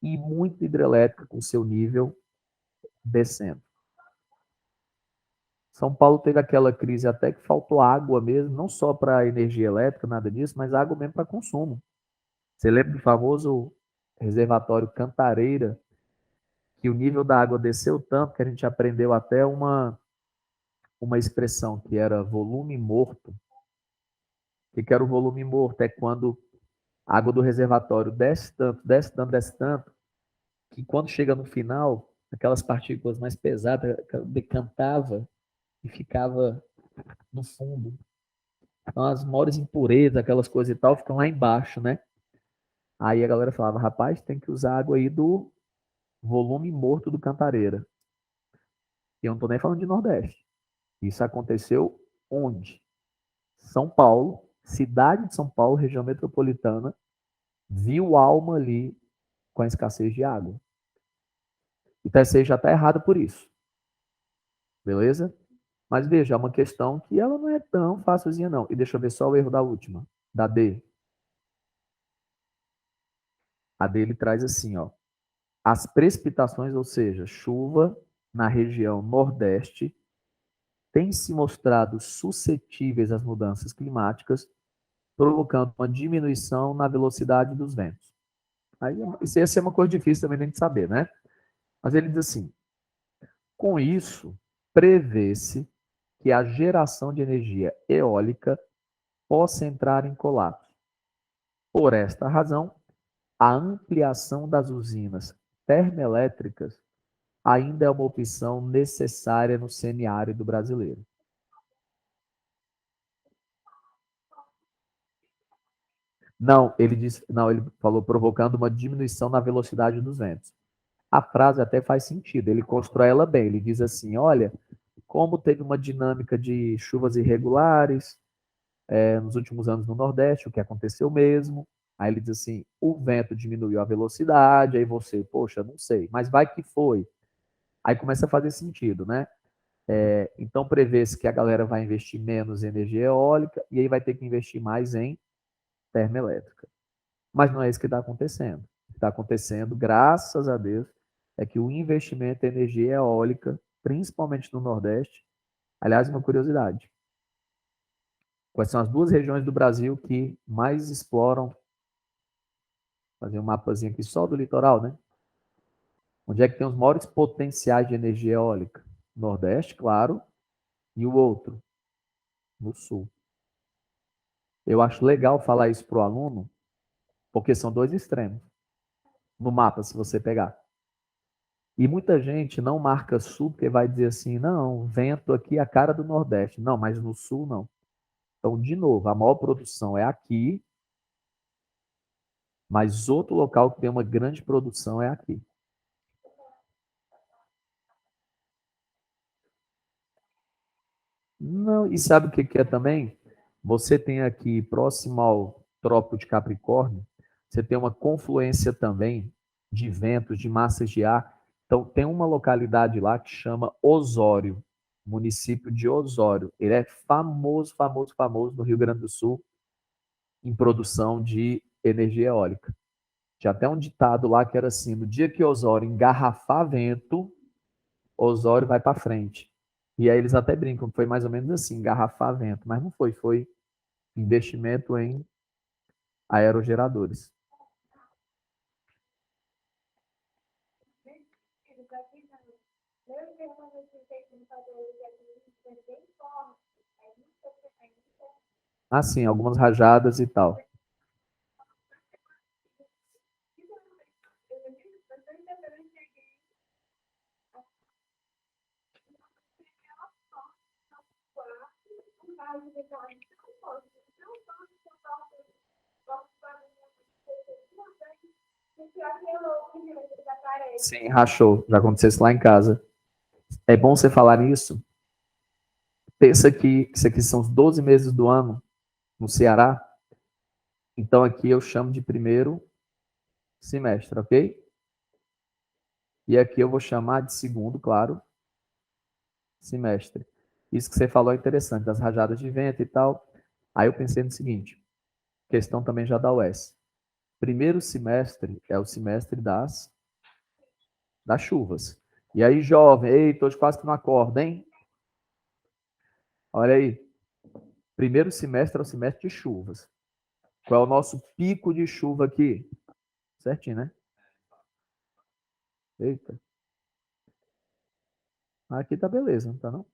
e muita hidrelétrica com seu nível descendo. São Paulo teve aquela crise até que faltou água mesmo, não só para energia elétrica, nada disso, mas água mesmo para consumo. Você lembra do famoso reservatório Cantareira, que o nível da água desceu tanto que a gente aprendeu até uma expressão que era volume morto. O que era o volume morto? É quando a água do reservatório desce tanto, desce tanto, desce tanto, que quando chega no final, aquelas partículas mais pesadas decantava e ficava no fundo. Então, as maiores impurezas, aquelas coisas e tal, ficam lá embaixo, né? Aí a galera falava, rapaz, tem que usar água aí do volume morto do Cantareira. E eu não estou nem falando de Nordeste. Isso aconteceu onde? São Paulo, cidade de São Paulo, região metropolitana, viu alma ali com a escassez de água. Então, você já está errado por isso. Beleza? Mas veja, é uma questão que ela não é tão fácilzinha, não. E deixa eu ver só o erro da última, da D. A D ele traz assim, ó. As precipitações, ou seja, chuva na região Nordeste, têm se mostrado suscetíveis às mudanças climáticas, provocando uma diminuição na velocidade dos ventos. Aí, isso ia ser uma coisa difícil também de a gente saber, né? Mas ele diz assim: com isso, prevê-se que a geração de energia eólica possa entrar em colapso. Por esta razão, a ampliação das usinas termoelétricas ainda é uma opção necessária no semiárido brasileiro. Não, ele falou provocando uma diminuição na velocidade dos ventos. A frase até faz sentido, ele constrói ela bem, ele diz assim, olha, como teve uma dinâmica de chuvas irregulares nos últimos anos no Nordeste, o que aconteceu mesmo, aí ele diz assim, o vento diminuiu a velocidade, aí você, poxa, não sei, mas vai que foi. Aí começa a fazer sentido, né? Então prevê-se que a galera vai investir menos em energia eólica e aí vai ter que investir mais em termoelétrica. Mas não é isso que está acontecendo. O que está acontecendo, graças a Deus, é que o investimento em energia eólica, principalmente no Nordeste, aliás, uma curiosidade, quais são as duas regiões do Brasil que mais exploram, fazer um mapazinho aqui só do litoral, né? Onde é que tem os maiores potenciais de energia eólica? Nordeste, claro, e o outro, no Sul. Eu acho legal falar isso para o aluno, porque são dois extremos no mapa, se você pegar. E muita gente não marca sul porque vai dizer assim, não, vento aqui é a cara do Nordeste. Não, mas no sul não. Então, de novo, a maior produção é aqui, mas outro local que tem uma grande produção é aqui. Não, e sabe o que que é também? Você tem aqui, próximo ao Trópico de Capricórnio, você tem uma confluência também de ventos, de massas de ar. Então, tem uma localidade lá que chama Osório, município de Osório. Ele é famoso, famoso, famoso no Rio Grande do Sul em produção de energia eólica. Tinha até um ditado lá que era assim: no dia que Osório engarrafar vento, Osório vai para frente. E aí eles até brincam que foi mais ou menos assim, engarrafar vento, mas não foi, foi investimento em aerogeradores. Assim, algumas rajadas e tal. Sim, rachou. Já aconteceu isso lá em casa. É bom você falar nisso. Pensa que isso aqui são os 12 meses do ano no Ceará. Então aqui eu chamo de primeiro semestre, ok? E aqui eu vou chamar de segundo, claro, semestre. Isso que você falou é interessante, das rajadas de vento e tal. Aí eu pensei no seguinte, questão também já da UES. Primeiro semestre é o semestre das chuvas. E aí, jovem, eita, hoje quase que não acorda, hein? Olha aí. Primeiro semestre é o semestre de chuvas. Qual é o nosso pico de chuva aqui? Certinho, né? Eita. Aqui tá beleza, não tá não?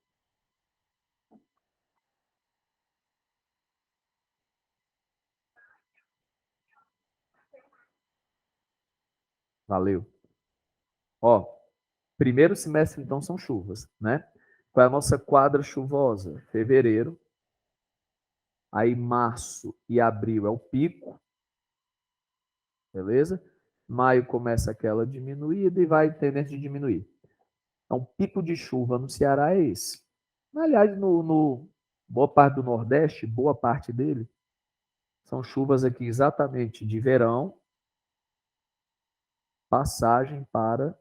Valeu. Ó, primeiro semestre, então, são chuvas, né? Qual é a nossa quadra chuvosa? Fevereiro. Aí, março e abril é o pico, beleza? Maio começa aquela diminuída e vai tendência de diminuir. Então, pico de chuva no Ceará é esse. Aliás, no boa parte do Nordeste, boa parte dele, são chuvas aqui exatamente de verão, passagem para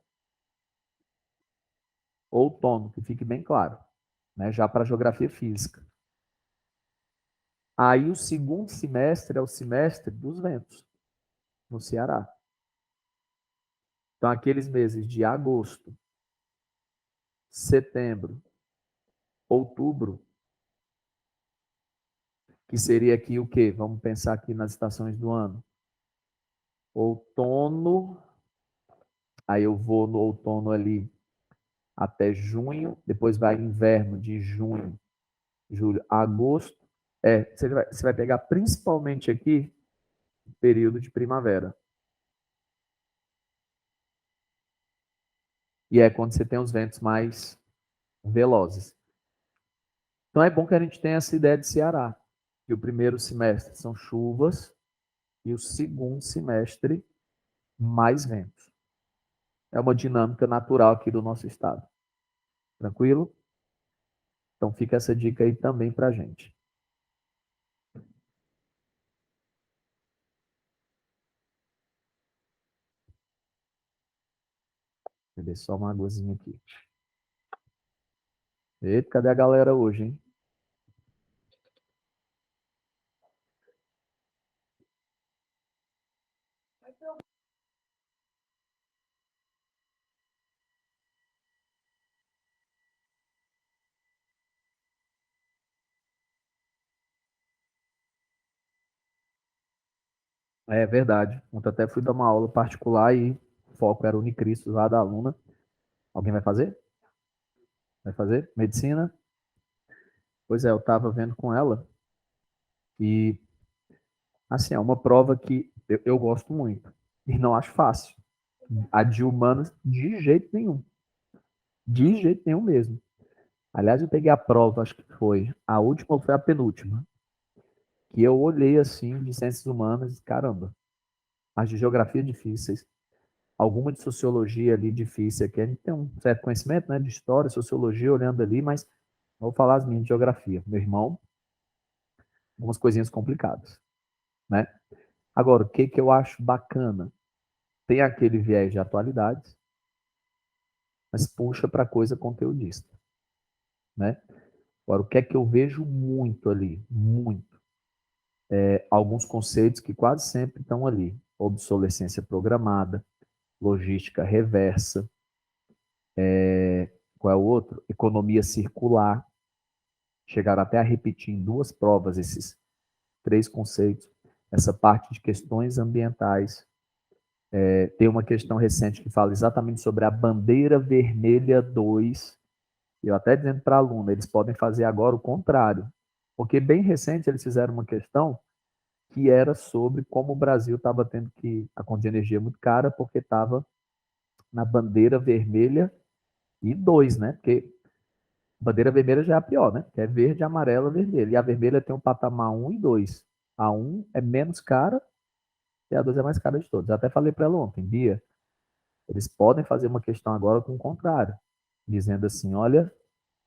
outono, que fique bem claro, né? Já para a geografia física. Aí o segundo semestre é o semestre dos ventos, no Ceará. Então, aqueles meses de agosto, setembro, outubro, que seria aqui o quê? Vamos pensar aqui nas estações do ano. Outono, aí eu vou no outono ali até junho, depois vai inverno de junho, julho, agosto. Você vai pegar principalmente aqui o período de primavera. E é quando você tem os ventos mais velozes. Então é bom que a gente tenha essa ideia de Ceará, que o primeiro semestre são chuvas e o segundo semestre mais ventos. É uma dinâmica natural aqui do nosso estado. Tranquilo? Então fica essa dica aí também para a gente. Vou beber só uma águazinha aqui. Eita, cadê a galera hoje, hein? É verdade. Ontem até fui dar uma aula particular e o foco era Unicristo lá da aluna. Alguém vai fazer? Vai fazer? Medicina? Pois é, eu estava vendo com ela e, assim, é uma prova que eu gosto muito e não acho fácil. A de humanas, de jeito nenhum. De jeito nenhum mesmo. Aliás, eu peguei a prova, acho que foi a última ou foi a penúltima, que eu olhei assim, de ciências humanas, caramba, as de geografia difíceis, alguma de sociologia ali difícil, que a gente tem um certo conhecimento, né, de história, sociologia, olhando ali, mas vou falar as minhas de geografia. Meu irmão, algumas coisinhas complicadas, né? Agora, o que que eu acho bacana? Tem aquele viés de atualidades, mas puxa para coisa conteudista, né? Agora, o que é que eu vejo muito ali? Muito. Alguns conceitos que quase sempre estão ali. Obsolescência programada, logística reversa, qual é o outro? Economia circular. Chegaram até a repetir em duas provas esses três conceitos. Essa parte de questões ambientais. Tem uma questão recente que fala exatamente sobre a bandeira vermelha 2. Eu até dizendo para a aluna, eles podem fazer agora o contrário. Porque bem recente eles fizeram uma questão que era sobre como o Brasil estava tendo que a conta de energia muito cara porque estava na bandeira vermelha e 2, né? Porque bandeira vermelha já é a pior, né? Que é verde, amarela, vermelha. E a vermelha tem o patamar um e 2. A um é menos cara e a 2 é mais cara de todos. Eu até falei para ela ontem, Bia, eles podem fazer uma questão agora com o contrário, dizendo assim, olha,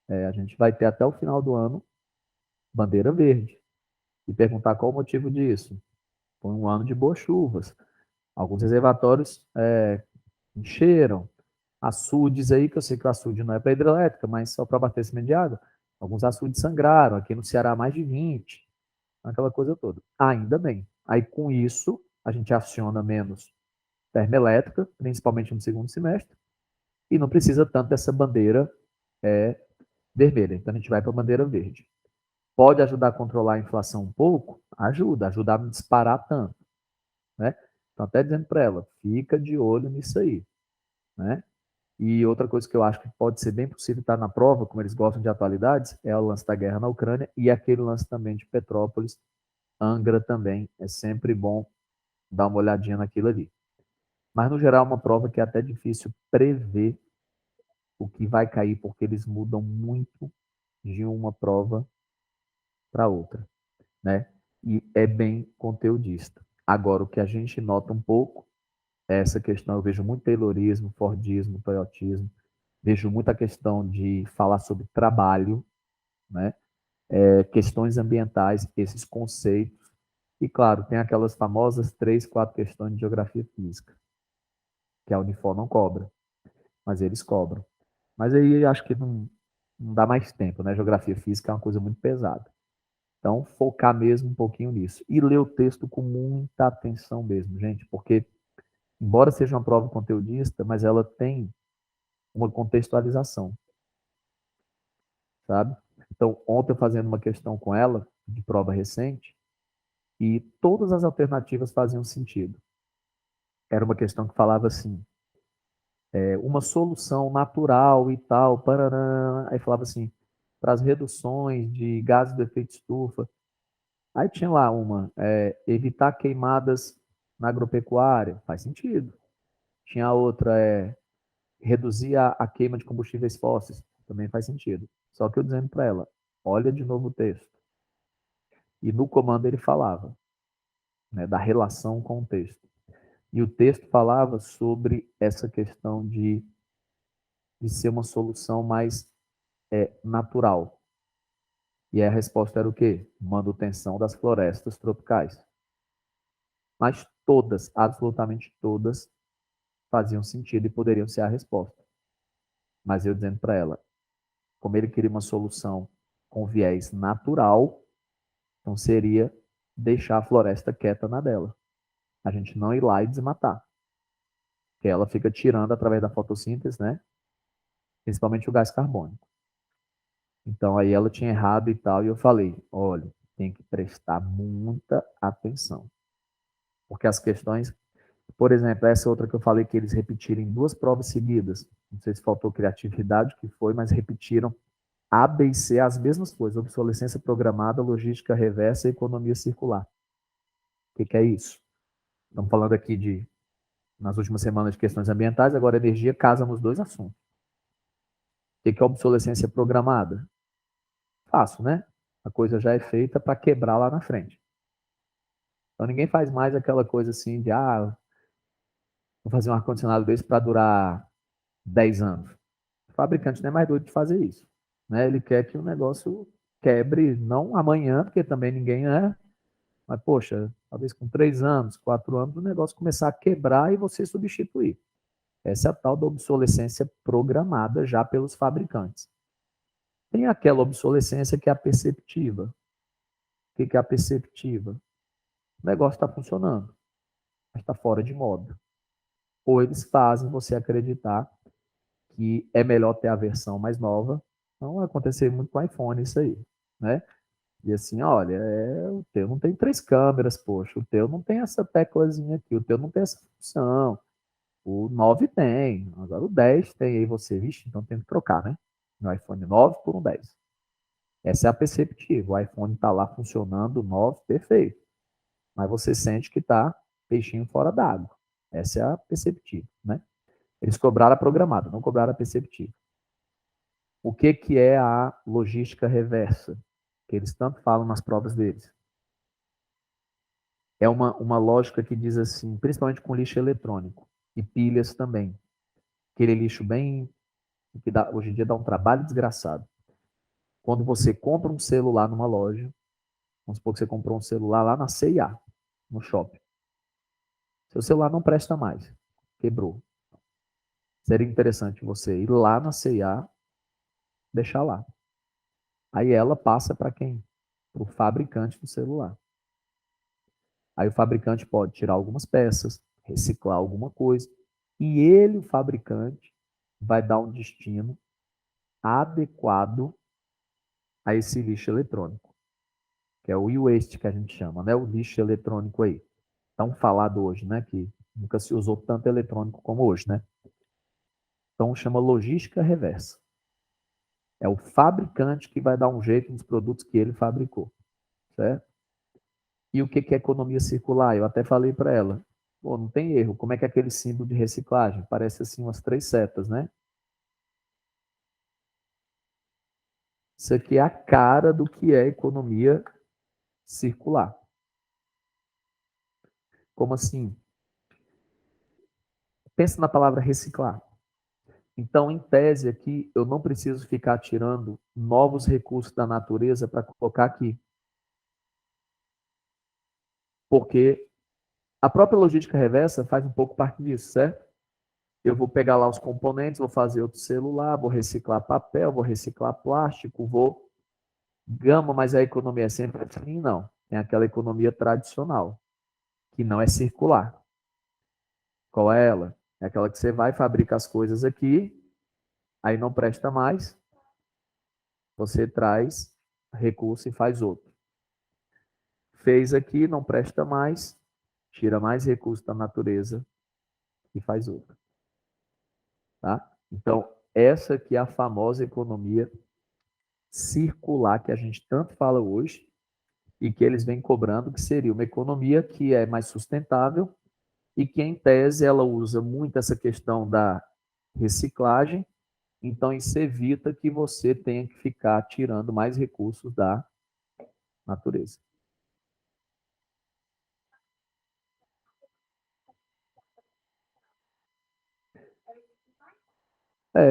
a gente vai ter até o final do ano bandeira verde. E perguntar qual o motivo disso. Foi um ano de boas chuvas. Alguns reservatórios encheram. Açudes aí, que eu sei que o açude não é para hidrelétrica, mas só para abastecimento de água. Alguns açudes sangraram, aqui no Ceará mais de 20, aquela coisa toda. Ainda bem. Aí com isso, a gente aciona menos termoelétrica, principalmente no segundo semestre, e não precisa tanto dessa bandeira vermelha. Então a gente vai para a bandeira verde. Pode ajudar a controlar a inflação um pouco? Ajuda a não disparar tanto, né? Então, até dizendo para ela, fica de olho nisso aí, né? E outra coisa que eu acho que pode ser bem possível estar na prova, como eles gostam de atualidades, é o lance da guerra na Ucrânia e aquele lance também de Petrópolis, Angra também. É sempre bom dar uma olhadinha naquilo ali. Mas, no geral, é uma prova que é até difícil prever o que vai cair, porque eles mudam muito de uma prova para outra, né? E é bem conteudista. Agora, o que a gente nota um pouco é essa questão, eu vejo muito Taylorismo, Fordismo, Toyotismo, vejo muita questão de falar sobre trabalho, né? Questões ambientais, esses conceitos. E, claro, tem aquelas famosas 3, 4 questões de geografia física, que a Unifor não cobra, mas eles cobram. Mas aí acho que não dá mais tempo, né? Geografia física é uma coisa muito pesada. Então, focar mesmo um pouquinho nisso. E ler o texto com muita atenção mesmo, gente, porque, embora seja uma prova conteudista, mas ela tem uma contextualização, sabe? Então, ontem eu fazendo uma questão com ela, de prova recente, e todas as alternativas faziam sentido. Era uma questão que falava assim, uma solução natural e tal, parará, aí falava assim, para as reduções de gases do efeito estufa. Aí tinha lá uma, evitar queimadas na agropecuária, faz sentido. Tinha outra, reduzir a queima de combustíveis fósseis, também faz sentido. Só que eu dizendo para ela, olha de novo o texto. E no comando ele falava, né, da relação com o texto. E o texto falava sobre essa questão de ser uma solução mais natural. E a resposta era o quê? Manutenção das florestas tropicais. Mas todas, absolutamente todas, faziam sentido e poderiam ser a resposta. Mas eu dizendo para ela, como ele queria uma solução com viés natural, então seria deixar a floresta quieta na dela. A gente não ir lá e desmatar. Porque ela fica tirando através da fotossíntese, né? Principalmente o gás carbônico. Então aí ela tinha errado e tal, e eu falei, olha, tem que prestar muita atenção. Porque as questões, por exemplo, essa outra que eu falei que eles repetiram em 2 provas seguidas, não sei se faltou criatividade, que foi, mas repetiram A, B e C as mesmas coisas, obsolescência programada, logística reversa e economia circular. O que é isso? Estamos falando aqui nas últimas semanas, de questões ambientais, agora energia casa nos 2 assuntos. O que é obsolescência programada? Fácil, né? A coisa já é feita para quebrar lá na frente. Então ninguém faz mais aquela coisa assim de, vou fazer um ar-condicionado desse para durar 10 anos. O fabricante não é mais doido de fazer isso, né? Ele quer que o negócio quebre, não amanhã, porque também ninguém é, mas, poxa, talvez com 3 anos, 4 anos, o negócio começar a quebrar e você substituir. Essa é a tal da obsolescência programada já pelos fabricantes. Tem aquela obsolescência que é a perceptiva. O que é a perceptiva? O negócio está funcionando, mas está fora de moda. Ou eles fazem você acreditar que é melhor ter a versão mais nova. Então, aconteceu muito com o iPhone isso aí, né? E assim, olha, o teu não tem 3 câmeras, poxa, o teu não tem essa teclazinha aqui, o teu não tem essa função. O 9 tem, agora o 10 tem, aí você, vixe, então tem que trocar, né? No iPhone 9 por um 10. Essa é a perceptiva, o iPhone está lá funcionando, o 9, perfeito. Mas você sente que está peixinho fora d'água. Essa é a perceptiva, né? Eles cobraram a programada, não cobraram a perceptiva. O que é a logística reversa? Que eles tanto falam nas provas deles. É uma lógica que diz assim, principalmente com lixo eletrônico e pilhas também. Aquele lixo bem, que hoje em dia dá um trabalho desgraçado. Quando você compra um celular numa loja, vamos supor que você comprou um celular lá na C&A, no shopping. Seu celular não presta mais, quebrou. Seria interessante você ir lá na C&A, deixar lá. Aí ela passa para quem? Para o fabricante do celular. Aí o fabricante pode tirar algumas peças, reciclar alguma coisa, e ele, o fabricante, vai dar um destino adequado a esse lixo eletrônico. que é o e-waste que a gente chama, né? O lixo eletrônico aí. Tão falado hoje, né? Que nunca se usou tanto eletrônico como hoje, né? Então chama logística reversa. É o fabricante que vai dar um jeito nos produtos que ele fabricou, certo? E o que é economia circular? Eu até falei para ela, pô, não tem erro. Como é que é aquele símbolo de reciclagem? Parece assim umas três setas, né? Isso aqui é a cara do que é economia circular. Como assim? Pensa na palavra reciclar. Então, em tese aqui, eu não preciso ficar tirando novos recursos da natureza para colocar aqui. Porque a própria logística reversa faz um pouco parte disso, certo? Eu vou pegar lá os componentes, vou fazer outro celular, vou reciclar papel, vou reciclar plástico, vou gama, mas a economia é sempre assim? Não. Tem aquela economia tradicional, que não é circular. Qual é ela? É aquela que você vai, fabrica as coisas aqui, aí não presta mais, você traz recurso e faz outro. Fez aqui, não presta mais, tira mais recurso da natureza e faz outro. Tá? Então, essa que é a famosa economia circular que a gente tanto fala hoje e que eles vêm cobrando, que seria uma economia que é mais sustentável e que, em tese, ela usa muito essa questão da reciclagem, então isso evita que você tenha que ficar tirando mais recursos da natureza.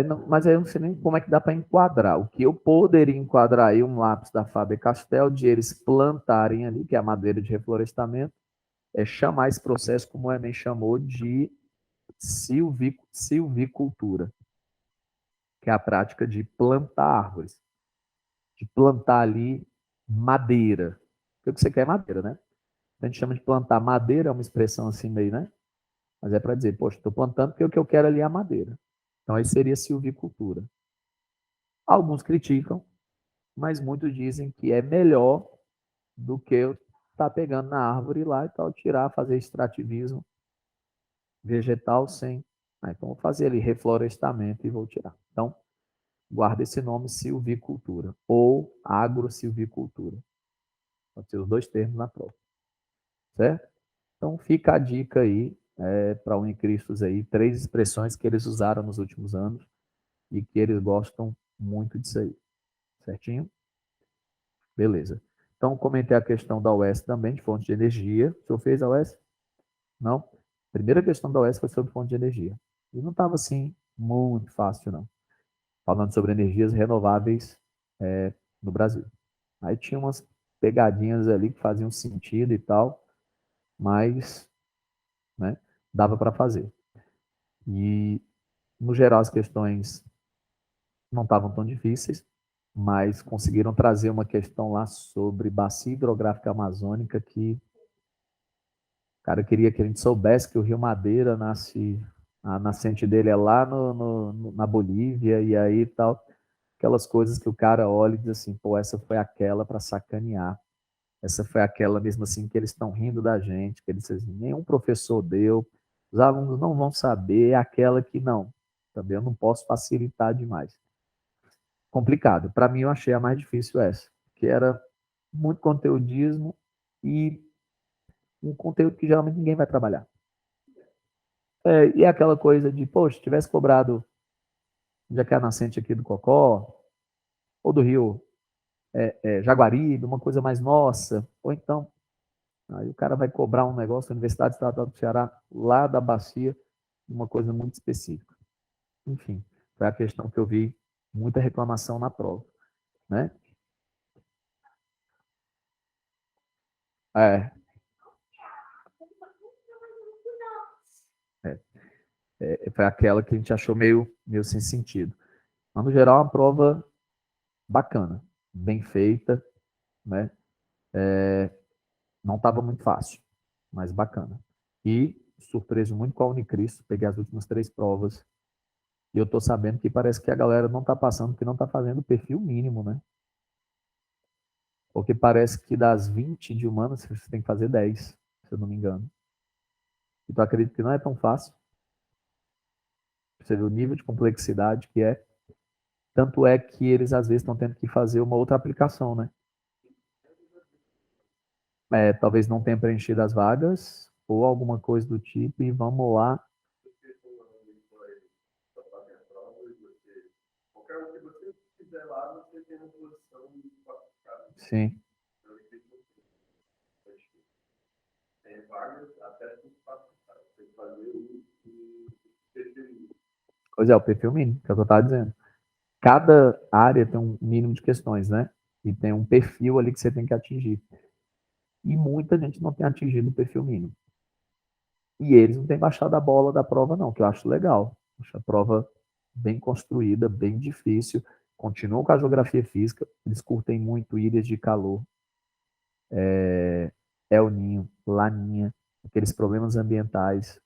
Não, mas aí eu não sei nem como é que dá para enquadrar. O que eu poderia enquadrar aí, um lápis da Faber-Castell, de eles plantarem ali, que é a madeira de reflorestamento, é chamar esse processo, como o Enem chamou, de silvicultura, que é a prática de plantar árvores, de plantar ali madeira. Porque o que você quer é madeira, né? A gente chama de plantar madeira, é uma expressão assim meio, né? Mas é para dizer, poxa, estou plantando porque o que eu quero ali é a madeira. Então, aí seria silvicultura. Alguns criticam, mas muitos dizem que é melhor do que eu estar pegando na árvore lá e tal, tirar, fazer extrativismo vegetal sem. Então, vou fazer ali reflorestamento e vou tirar. Então, guarda esse nome silvicultura ou agrosilvicultura. Pode ser os dois termos na prova, certo? Então, fica a dica aí para Unicristos aí, três expressões que eles usaram nos últimos anos e que eles gostam muito disso aí, certinho? Beleza. Então, comentei a questão da UES também, de fonte de energia. O senhor fez a UES? Não? A primeira questão da UES foi sobre fonte de energia. E não estava, assim, muito fácil, não. Falando sobre energias renováveis no Brasil. Aí tinha umas pegadinhas ali que faziam sentido e tal, mas, né, dava para fazer. E, no geral, as questões não estavam tão difíceis, mas conseguiram trazer uma questão lá sobre bacia hidrográfica amazônica que, cara, queria que a gente soubesse que o Rio Madeira nasce, a nascente dele é lá na Bolívia e aí tal, aquelas coisas que o cara olha e diz assim, pô, essa foi aquela para sacanear. Essa foi aquela mesmo assim que eles estão rindo da gente, que eles dizem, nenhum professor deu, os alunos não vão saber, é aquela que não. Também eu não posso facilitar demais. Complicado. Para mim, eu achei a mais difícil essa, que era muito conteudismo e um conteúdo que geralmente ninguém vai trabalhar. E é aquela coisa de, poxa, se tivesse cobrado, já que é a nascente aqui do Cocó, ou do Rio Jaguaribe, uma coisa mais nossa, ou então, aí o cara vai cobrar um negócio da Universidade Estadual do Ceará, lá da bacia, uma coisa muito específica. Enfim, foi a questão que eu vi muita reclamação na prova, né? É, é, foi aquela que a gente achou meio sem sentido. Mas, no geral, é uma prova bacana, bem feita, né? Não estava muito fácil, mas bacana. E surpreso muito com a Unicristo, peguei as últimas três provas e eu estou sabendo que parece que a galera não está passando porque não está fazendo o perfil mínimo, né? Porque parece que das 20 de humanas, você tem que fazer 10, se eu não me engano. E tu acredita que não é tão fácil? Você vê o nível de complexidade que é. Tanto é que eles, às vezes, estão tendo que fazer uma outra aplicação, né? Talvez não tenha preenchido as vagas, ou alguma coisa do tipo, e vamos lá. Sim. Pois é, o perfil mínimo, que é o que eu estava dizendo. Cada área tem um mínimo de questões, né? E tem um perfil ali que você tem que atingir. E muita gente não tem atingido o perfil mínimo. E eles não têm baixado a bola da prova, não, que eu acho legal. Acho a prova bem construída, bem difícil. Continuam com a geografia física. Eles curtem muito ilhas de calor, El Ninho, Laninha, aqueles problemas ambientais.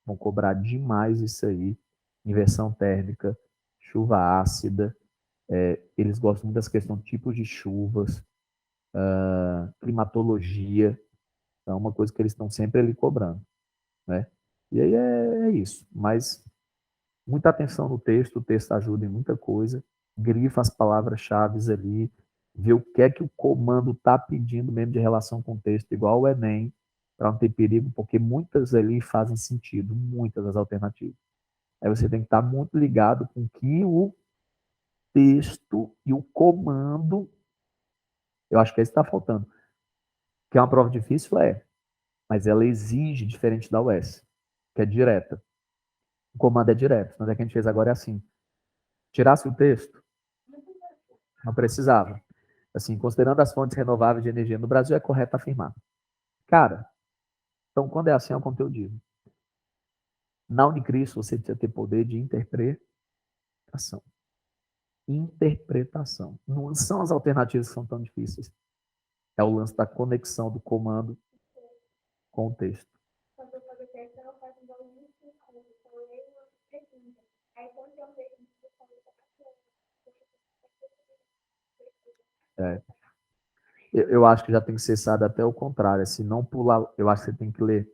Vão cobrar demais isso aí. Inversão térmica, chuva ácida. Eles gostam muito das questões de tipos de chuvas, climatologia. É uma coisa que eles estão sempre ali cobrando, né? E aí é isso. Mas muita atenção no texto, o texto ajuda em muita coisa. Grifa as palavras-chave ali, vê o que é que o comando está pedindo mesmo de relação com o texto, igual o Enem, para não ter perigo, porque muitas ali fazem sentido, muitas das alternativas. Aí você tem que estar muito ligado com que o texto e o comando, eu acho que é isso que está faltando. Que é uma prova difícil, mas ela exige diferente da UES, que é direta. O comando é direto, mas é que a gente fez agora é assim. Tirasse o texto, não precisava. Assim, considerando as fontes renováveis de energia no Brasil, é correto afirmar. Cara, então quando é assim, é o conteúdo disso. Na Unicristo, você precisa ter poder de interpretação. Interpretação. Não são as alternativas que são tão difíceis. É o lance da conexão do comando com o texto. É. Eu acho que já tem que ser cessado até o contrário. Se não pular, eu acho que você tem que ler.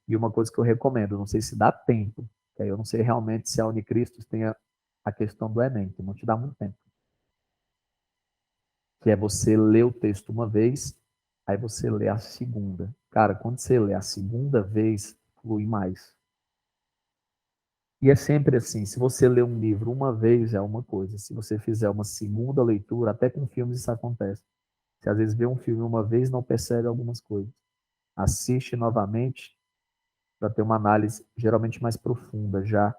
E uma coisa que eu recomendo, não sei se dá tempo, que aí eu não sei realmente se a Unicristo tem a questão do Enem, que não te dá muito tempo. Que é você ler o texto uma vez, aí você lê a segunda. Cara, quando você lê a segunda vez, flui mais. E é sempre assim, se você lê um livro uma vez é uma coisa, se você fizer uma segunda leitura, até com filmes isso acontece. Você às vezes vê um filme uma vez não percebe algumas coisas. Assiste novamente para ter uma análise geralmente mais profunda já.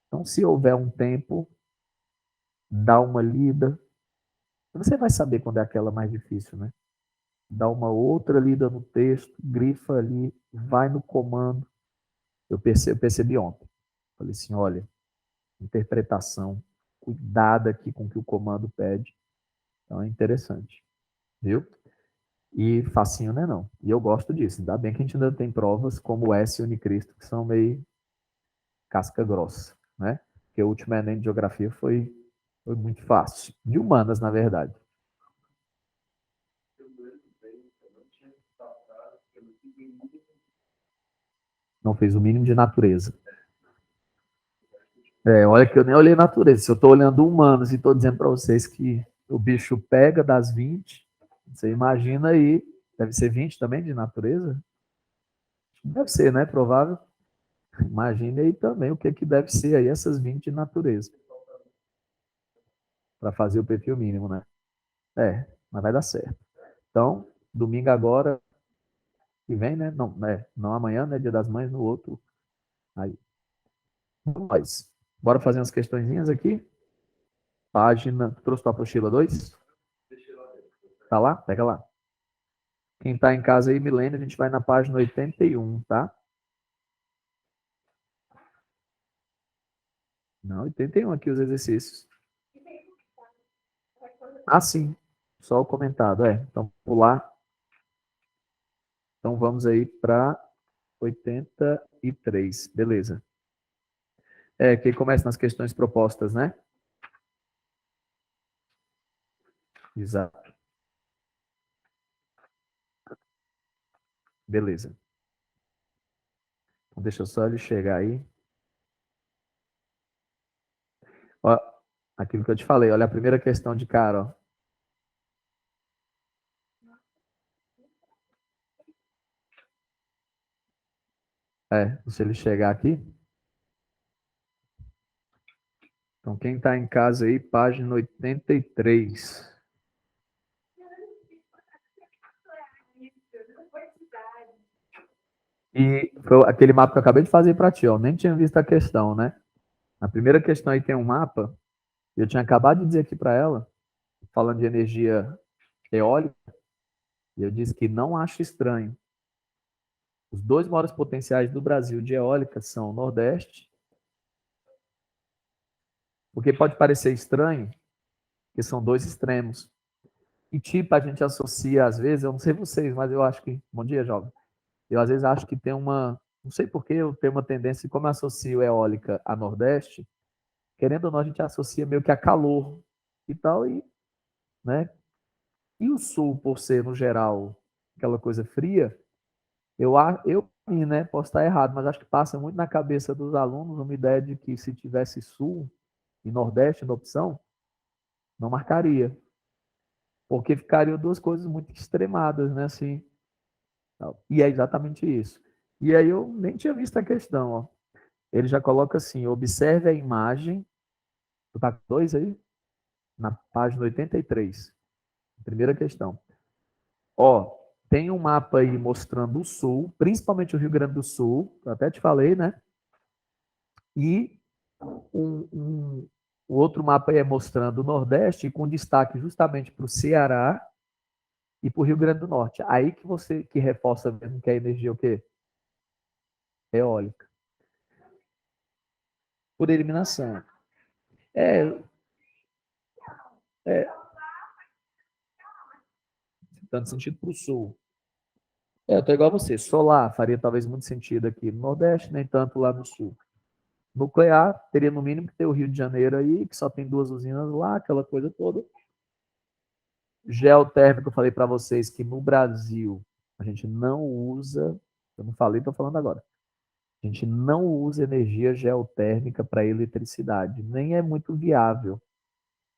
Então, se houver um tempo, dá uma lida. Você vai saber quando é aquela mais difícil, né? Dá uma outra lida no texto, grifa ali, vai no comando. Eu percebi ontem. Falei assim, olha, interpretação, cuidado aqui com o que o comando pede. Então é interessante, viu? E facinho não é não. E eu gosto disso. Ainda bem que a gente ainda tem provas como o S e o Unicristo, que são meio casca grossa, né? Porque o último Enem de Geografia foi muito fácil. De humanas, na verdade. Não fez o mínimo de natureza. Olha que eu nem olhei natureza. Se eu estou olhando humanos e estou dizendo para vocês que o bicho pega das 20, você imagina aí, deve ser 20 também de natureza? Deve ser, né? Provável. Imagine aí também o que, que deve ser aí essas 20 de natureza. Para fazer o perfil mínimo, né? Mas vai dar certo. Então, domingo agora, que vem, né? Não, não amanhã, né? Dia das Mães, no outro. Aí. Nós. Bora fazer umas questõezinhas aqui. Página. Trouxe tua apostila 2? Tá lá? Pega lá. Quem tá em casa aí, Milênio, a gente vai na página 81, tá? Não, 81 aqui os exercícios. Ah, sim. Só o comentado, Então, pular. Então, vamos aí para 83. Beleza. Que começa nas questões propostas, né? Exato. Beleza. Então, deixa eu só ele chegar aí. Ó, aquilo que eu te falei, olha a primeira questão de cara, ó. Se ele chegar aqui. Então, quem está em casa aí, página 83. E foi aquele mapa que eu acabei de fazer para ti, ó. Nem tinha visto a questão, né? Na primeira questão aí tem um mapa, e eu tinha acabado de dizer aqui para ela, falando de energia eólica, e eu disse que não acho estranho. Os dois maiores potenciais do Brasil de eólica são o Nordeste, porque pode parecer estranho, que são dois extremos. E tipo, a gente associa, às vezes, eu não sei vocês, mas eu acho que. Bom dia, jovem. Eu às vezes acho que tem uma. Não sei por que eu tenho uma tendência, como eu associo eólica a Nordeste, querendo ou não, a gente associa meio que a calor e tal, e, né? E o Sul, por ser, no geral, aquela coisa fria, eu né, posso estar errado, mas acho que passa muito na cabeça dos alunos uma ideia de que se tivesse Sul e Nordeste na opção, não marcaria. Porque ficariam duas coisas muito extremadas, né? Assim, e é exatamente isso. E aí eu nem tinha visto a questão, ó. Ele já coloca assim: observe a imagem. Tu tá com dois aí? Na página 83. Primeira questão. Ó, tem um mapa aí mostrando o sul, principalmente o Rio Grande do Sul, eu até te falei, né? E o outro mapa aí é mostrando o Nordeste, com destaque justamente para o Ceará e para o Rio Grande do Norte. Aí que você que reforça mesmo que a energia é o quê? Eólica. Por eliminação. É, é dando sentido para o sul. Eu tô igual a você. Solar faria talvez muito sentido aqui no Nordeste, nem tanto lá no sul. Nuclear teria no mínimo que ter o Rio de Janeiro aí, que só tem duas usinas lá, aquela coisa toda. Geotérmico, eu falei para vocês que no Brasil a gente não usa, eu não falei, estou falando agora. A gente não usa energia geotérmica para eletricidade, nem é muito viável.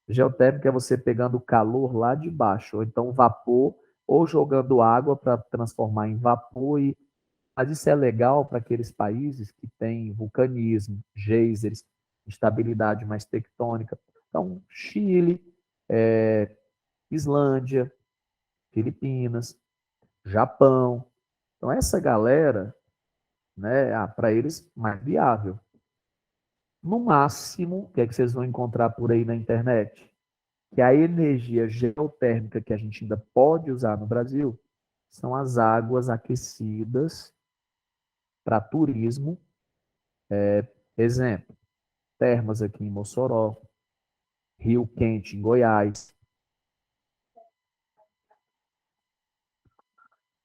Geotérmica é você pegando o calor lá de baixo, ou então vapor, ou jogando água para transformar em vapor. Mas isso é legal para aqueles países que têm vulcanismo, geysers, instabilidade mais tectônica. Então, Chile, Islândia, Filipinas, Japão. Então, essa galera, né, para eles, mais viável. No máximo, o que é que vocês vão encontrar por aí na internet? Que a energia geotérmica que a gente ainda pode usar no Brasil são as águas aquecidas para turismo. Exemplo, termas aqui em Mossoró, Rio Quente em Goiás.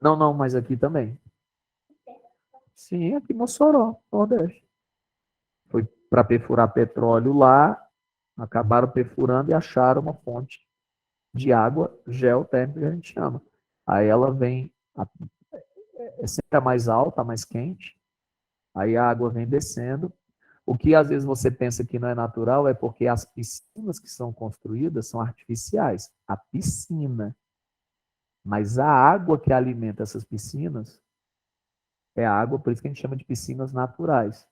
Não, não, mas aqui também. Sim, aqui em Mossoró, Nordeste. Foi para perfurar petróleo lá, acabaram perfurando e acharam uma fonte de água geotérmica que a gente chama. Aí ela vem, é sempre a mais alta, a mais quente, aí a água vem descendo. O que às vezes você pensa que não é natural é porque as piscinas que são construídas são artificiais. A piscina. Mas a água que alimenta essas piscinas é a água, por isso que a gente chama de piscinas naturais.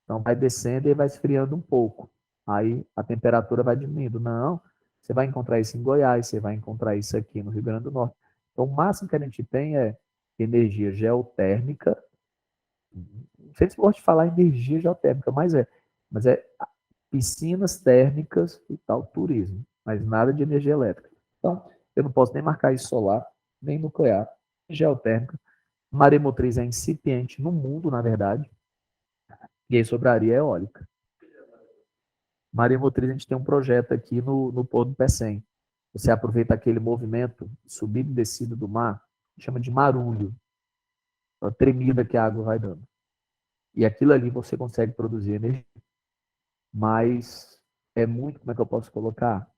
Então vai descendo e vai esfriando um pouco. Aí a temperatura vai diminuindo. Não, você vai encontrar isso em Goiás, você vai encontrar isso aqui no Rio Grande do Norte. Então o máximo que a gente tem é energia geotérmica. Não sei se gosta de falar energia geotérmica, mas é piscinas térmicas e tal, turismo, mas nada de energia elétrica. Então, eu não posso nem marcar isso solar, nem nuclear, geotérmica. Maremotriz é incipiente no mundo, na verdade, e aí sobraria eólica. Maremotriz, a gente tem um projeto aqui no Porto do Pecém. Você aproveita aquele movimento subido e descido do mar, chama de marulho, a tremida que a água vai dando. E aquilo ali você consegue produzir energia. Mas é muito, como é que eu posso colocar?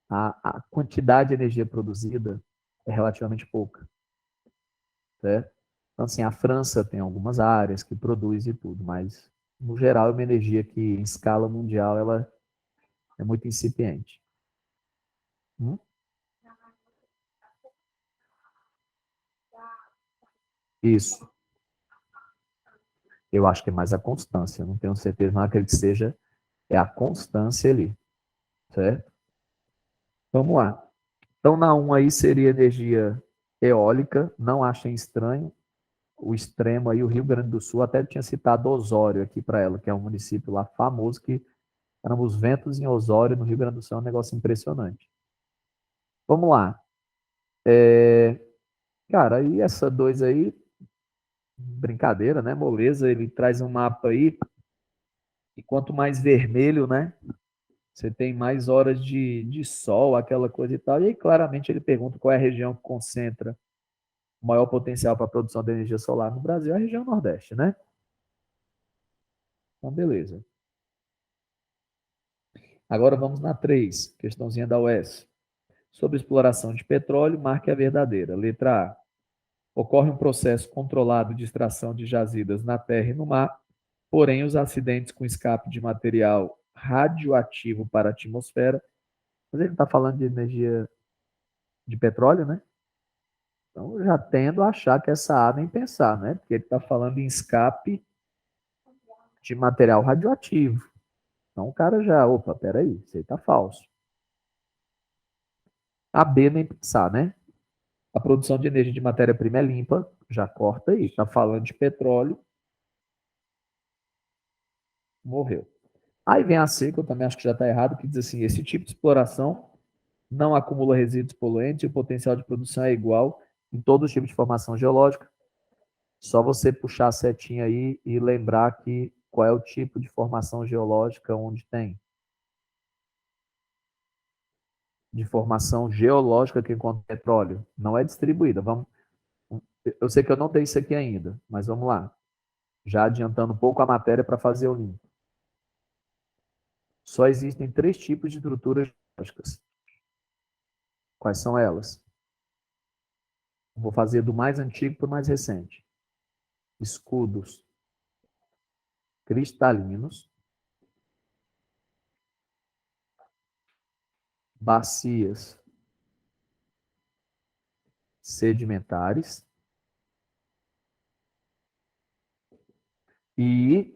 A quantidade de energia produzida é relativamente pouca. certo? Então, assim, a França tem algumas áreas que produz e tudo, mas, no geral, é uma energia que, em escala mundial, ela é muito incipiente. Hum? Isso. Eu acho que é mais a constância. Não tenho certeza, mas acredito que seja é a constância ali, certo? Vamos lá. Então, na 1 aí seria energia eólica. Não achem estranho. O extremo aí, o Rio Grande do Sul, até tinha citado Osório aqui para ela, que é um município lá famoso, que eram os ventos em Osório, no Rio Grande do Sul, é um negócio impressionante. Vamos lá. Cara, e essa 2 aí, brincadeira, né? Moleza, ele traz um mapa aí, e quanto mais vermelho, né? Você tem mais horas de sol, aquela coisa e tal. E aí, claramente, ele pergunta qual é a região que concentra o maior potencial para a produção de energia solar no Brasil, é a região Nordeste, né? Então, beleza. Agora vamos na 3, questãozinha da UES. Sobre exploração de petróleo, marque a verdadeira. Letra A. Ocorre um processo controlado de extração de jazidas na terra e no mar, porém os acidentes com escape de material radioativo para a atmosfera, mas ele está falando de energia de petróleo, né? Então, eu já tendo a achar que essa A nem pensar, né? Porque ele está falando em escape de material radioativo. Então, o cara já, opa, peraí, isso aí está falso. A B nem pensar, né? A produção de energia de matéria-prima é limpa, já corta aí. Está falando de petróleo, morreu. Aí vem a C, que eu também acho que já está errado, que diz assim: esse tipo de exploração não acumula resíduos poluentes e o potencial de produção é igual em todo os tipos de formação geológica. Só você puxar a setinha aí e lembrar que qual é o tipo de formação geológica onde tem. De formação geológica que encontra petróleo. Não é distribuída. Vamos, eu sei que eu não tenho isso aqui ainda, mas vamos lá. Já adiantando um pouco a matéria para fazer o link. Só existem 3 tipos de estruturas geológicas. Quais são elas? Vou fazer do mais antigo para o mais recente. Escudos cristalinos, bacias sedimentares e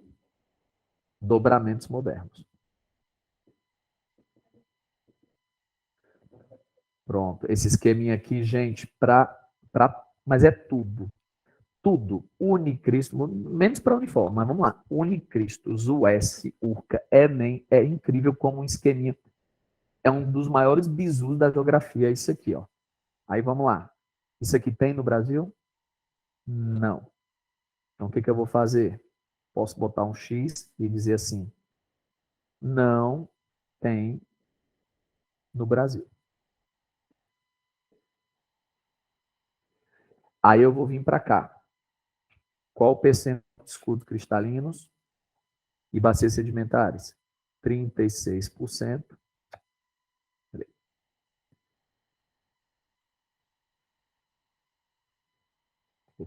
dobramentos modernos. Pronto. Esse esqueminha aqui, gente, mas é tudo. Tudo. Unicristo, menos para uniforme, mas vamos lá. Unicristos, US, URCA, Enem, é incrível como um esqueminha. É um dos maiores bizus da geografia, isso aqui, ó. Aí vamos lá. Isso aqui tem no Brasil? Não. Então o que, que eu vou fazer? Posso botar um X e dizer assim: não tem no Brasil. Aí eu vou vir para cá. Qual o percentual de escudos cristalinos e bacias sedimentares? 36%.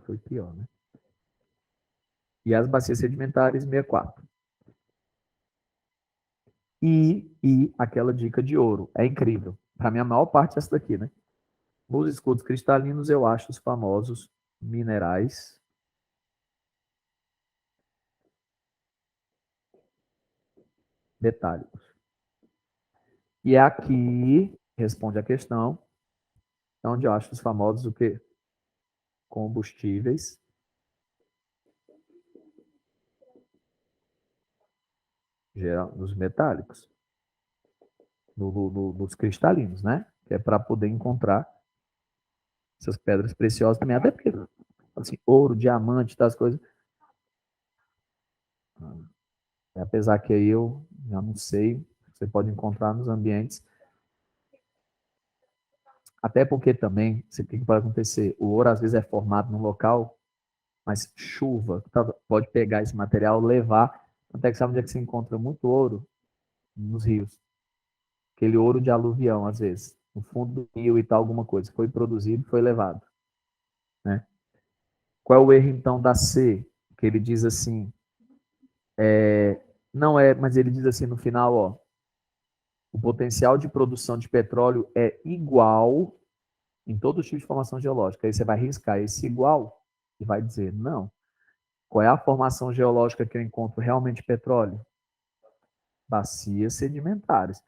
Foi pior, né? E as bacias sedimentares, 64%. E aquela dica de ouro. É incrível. Para mim, a maior parte é essa daqui, né? Nos escudos cristalinos, eu acho os famosos minerais metálicos. E é aqui, responde a questão, é onde eu acho os famosos o quê? Combustíveis geral, dos metálicos, dos cristalinos, né? Que é para poder encontrar essas pedras preciosas também, até porque assim, ouro, diamante, das coisas. Apesar que aí eu já não sei, você pode encontrar nos ambientes. Até porque também, o que pode acontecer? O ouro às vezes é formado num local, mas chuva pode pegar esse material, levar. Até que sabe onde é que se encontra muito ouro? Nos rios. Aquele ouro de aluvião, às vezes. No fundo do rio e tal, alguma coisa. Foi produzido, foi levado. Né? Qual é o erro, então, da C? Que ele diz assim, não é, mas ele diz assim no final, ó, o potencial de produção de petróleo é igual em todo tipo de formação geológica. Aí você vai riscar esse igual e vai dizer, não. Qual é a formação geológica que eu encontro realmente petróleo? Bacias sedimentares.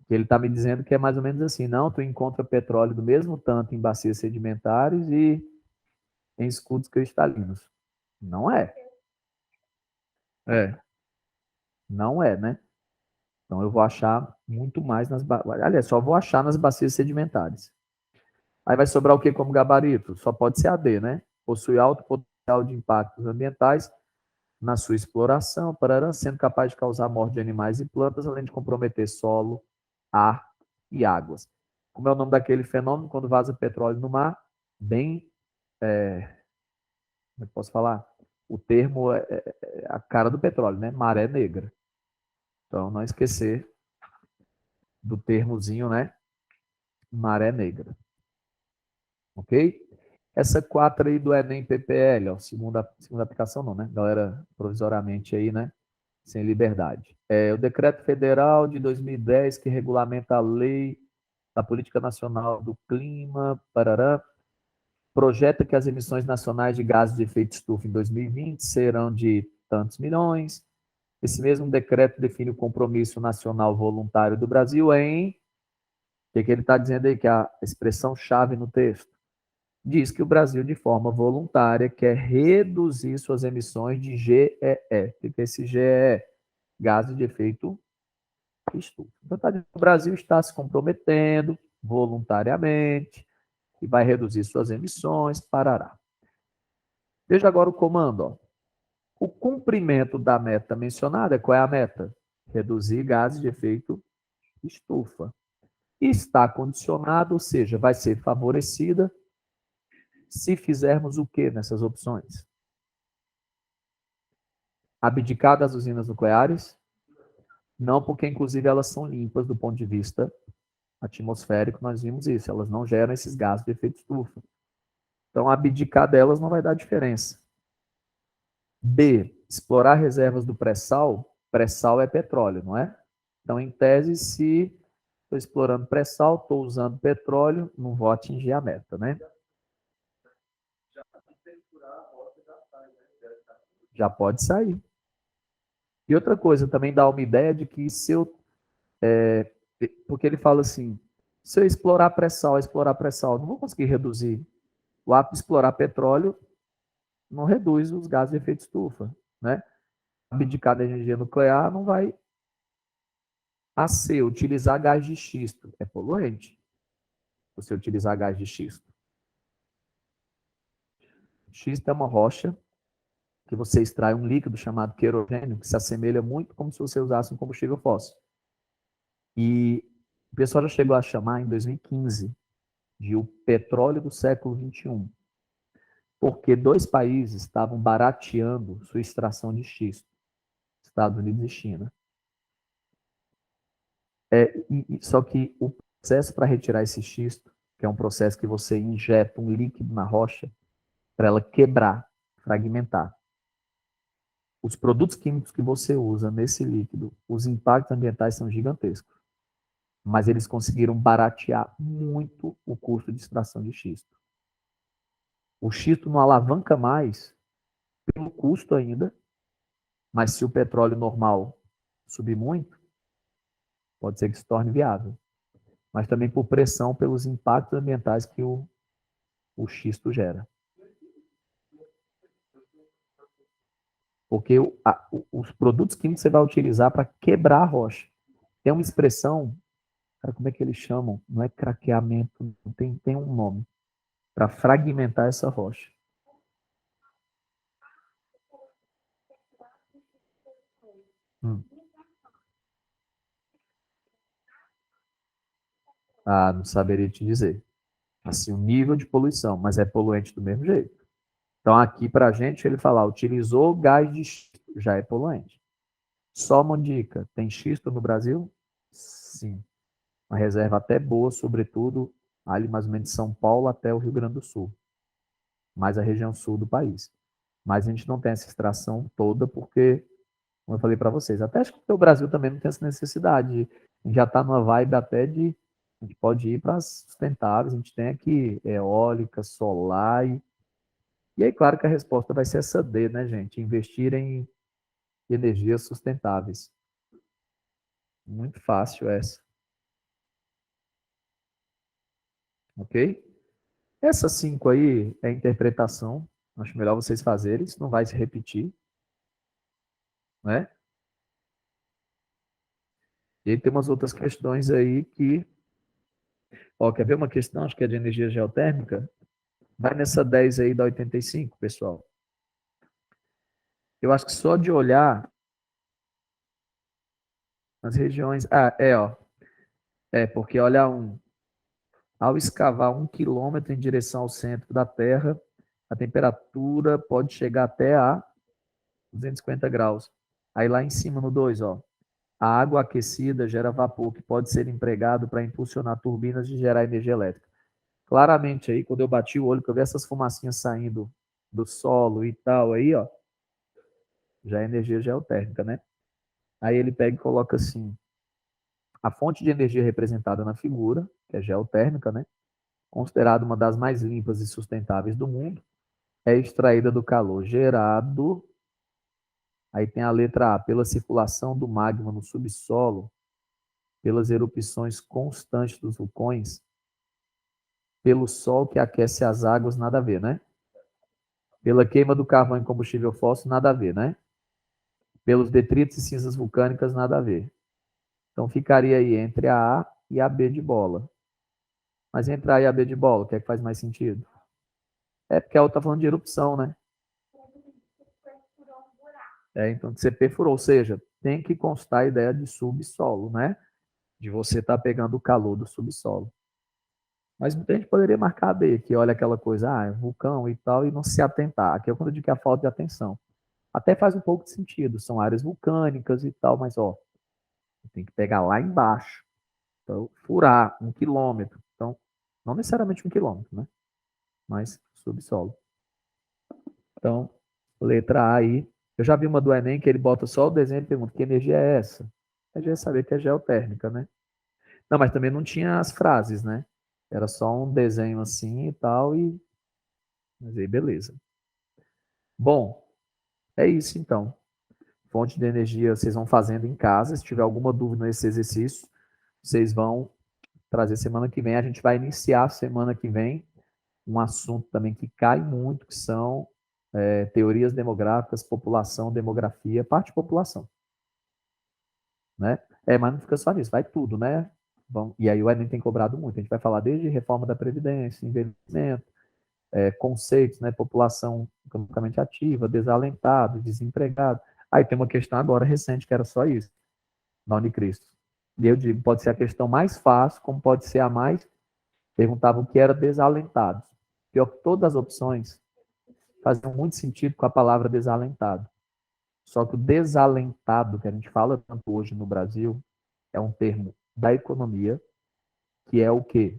Ele está me dizendo que é mais ou menos assim, não, tu encontra petróleo do mesmo tanto em bacias sedimentares e em escudos cristalinos. Não é. É. Não é, né? Então eu vou achar muito mais aliás, só vou achar nas bacias sedimentares. Aí vai sobrar o que como gabarito? Só pode ser AD, né? Possui alto potencial de impactos ambientais na sua exploração, parará, sendo capaz de causar morte de animais e plantas, além de comprometer solo, ar e águas. Como é o nome daquele fenômeno quando vaza petróleo no mar? Bem, como é que posso falar? O termo é a cara do petróleo, né? Maré negra. Então, não esquecer do termozinho, né? Maré negra. Ok? Essa 4 aí do Enem PPL, ó, segunda aplicação não, né? Galera, provisoriamente aí, né? Sem liberdade. O Decreto Federal de 2010, que regulamenta a Lei da Política Nacional do Clima, parará, projeta que as emissões nacionais de gases de efeito estufa em 2020 serão de tantos milhões. Esse mesmo decreto define o compromisso nacional voluntário do Brasil em... O que ele está dizendo aí? Que a expressão-chave no texto diz que o Brasil, de forma voluntária, quer reduzir suas emissões de GEE. O que é esse GEE? Gases de efeito estufa. Então, o Brasil está se comprometendo voluntariamente e vai reduzir suas emissões, parará. Veja agora o comando. Ó. O cumprimento da meta mencionada, qual é a meta? Reduzir gases de efeito estufa. Está condicionado, ou seja, vai ser favorecida se fizermos o que nessas opções? Abdicar das usinas nucleares? Não, porque inclusive elas são limpas do ponto de vista atmosférico, nós vimos isso, elas não geram esses gases de efeito estufa. Então, abdicar delas não vai dar diferença. B, explorar reservas do pré-sal. Pré-sal é petróleo, não é? Então, em tese, se estou explorando pré-sal, estou usando petróleo, não vou atingir a meta, né? Já pode sair. E outra coisa, também dá uma ideia de que se eu... porque ele fala assim, se eu explorar pré-sal, não vou conseguir reduzir. O ato de explorar petróleo não reduz os gases de efeito estufa, né? Abdicar da energia nuclear não vai a C, utilizar gás de xisto. É poluente você utilizar gás de xisto. Xisto é uma rocha que você extrai um líquido chamado querogênio, que se assemelha muito como se você usasse um combustível fóssil. E o pessoal já chegou a chamar, em 2015, de o petróleo do século XXI, porque dois países estavam barateando sua extração de xisto, Estados Unidos e China. Só que o processo para retirar esse xisto, que é um processo que você injeta um líquido na rocha para ela quebrar, fragmentar. Os produtos químicos que você usa nesse líquido, os impactos ambientais são gigantescos. Mas eles conseguiram baratear muito o custo de extração de xisto. O xisto não alavanca mais pelo custo ainda, mas se o petróleo normal subir muito, pode ser que se torne viável. Mas também por pressão pelos impactos ambientais que o xisto gera. Porque os produtos químicos você vai utilizar para quebrar a rocha. Tem uma expressão, cara, como é que eles chamam? Não é craqueamento, tem um nome. Para fragmentar essa rocha. Hum. Ah, não saberia te dizer. Assim, o nível de poluição, mas é poluente do mesmo jeito. Então, aqui para a gente, ele fala, utilizou gás de xisto, já é poluente. Só uma dica, tem xisto no Brasil? Sim. Uma reserva até boa, sobretudo ali mais ou menos de São Paulo até o Rio Grande do Sul. mais a região sul do país. Mas a gente não tem essa extração toda porque, como eu falei para vocês, até acho que o Brasil também não tem essa necessidade. A gente já está numa vibe até de a gente pode ir para as sustentáveis, a gente tem aqui eólica, solar, e aí, claro que a resposta vai ser essa D, né, gente? Investir em energias sustentáveis. Muito fácil essa, ok? Essas 5 aí é interpretação, acho melhor vocês fazerem, isso não vai se repetir, né? E aí tem umas outras questões aí que, ó, quer ver uma questão, acho que é de energia geotérmica? Vai nessa 10 aí da 85, pessoal. Eu acho que só de olhar as regiões. Ó. Porque olha ao escavar 1 quilômetro em direção ao centro da Terra, a temperatura pode chegar até a 250 graus. Aí lá em cima no 2, ó. A água aquecida gera vapor que pode ser empregado para impulsionar turbinas de gerar energia elétrica. Claramente aí, quando eu bati o olho, que eu vi essas fumacinhas saindo do solo e tal aí, ó, já é energia geotérmica, né? Aí ele pega e coloca assim: a fonte de energia representada na figura, que é geotérmica, né? Considerada uma das mais limpas e sustentáveis do mundo, é extraída do calor gerado. Aí tem a letra A, pela circulação do magma no subsolo, pelas erupções constantes dos vulcões, pelo sol que aquece as águas, nada a ver, né? Pela queima do carvão em combustível fóssil, nada a ver, né? Pelos detritos e cinzas vulcânicas, nada a ver. Então ficaria aí entre a A e a B de bola. Mas entre a A e a B de bola, o que é que faz mais sentido? É porque a outra está falando de erupção, né? Então você perfurou, ou seja, tem que constar a ideia de subsolo, né? De você estar pegando o calor do subsolo. Mas a gente poderia marcar a B, que olha aquela coisa, é vulcão e tal, e não se atentar. Aqui é quando eu digo que é a falta de atenção. Até faz um pouco de sentido, são áreas vulcânicas e tal, mas ó, tem que pegar lá embaixo. Então, furar 1 quilômetro. Então, não necessariamente 1 quilômetro, né? Mas subsolo. Então, letra A aí. Eu já vi uma do Enem que ele bota só o desenho e pergunta: que energia é essa? A gente ia saber que é geotérmica, né? Não, mas também não tinha as frases, né? Era só um desenho assim e tal, e. Mas aí, beleza. Bom, é isso então. Fonte de energia vocês vão fazendo em casa. Se tiver alguma dúvida nesse exercício, vocês vão trazer semana que vem. A gente vai iniciar semana que vem um assunto também que cai muito, que são teorias demográficas, população, demografia, parte de população, né? Mas não fica só nisso, vai tudo, né? E aí o Enem tem cobrado muito. A gente vai falar desde reforma da Previdência, envelhecimento, conceitos, né? População economicamente ativa, desalentado, desempregado. Aí tem uma questão agora recente que era só isso, na Unicristo. E eu digo, pode ser a questão mais fácil, como pode ser a mais. Perguntava o que era desalentado. Pior que todas as opções faziam muito sentido com a palavra desalentado. Só que o desalentado, que a gente fala tanto hoje no Brasil, é um termo da economia, que é o quê?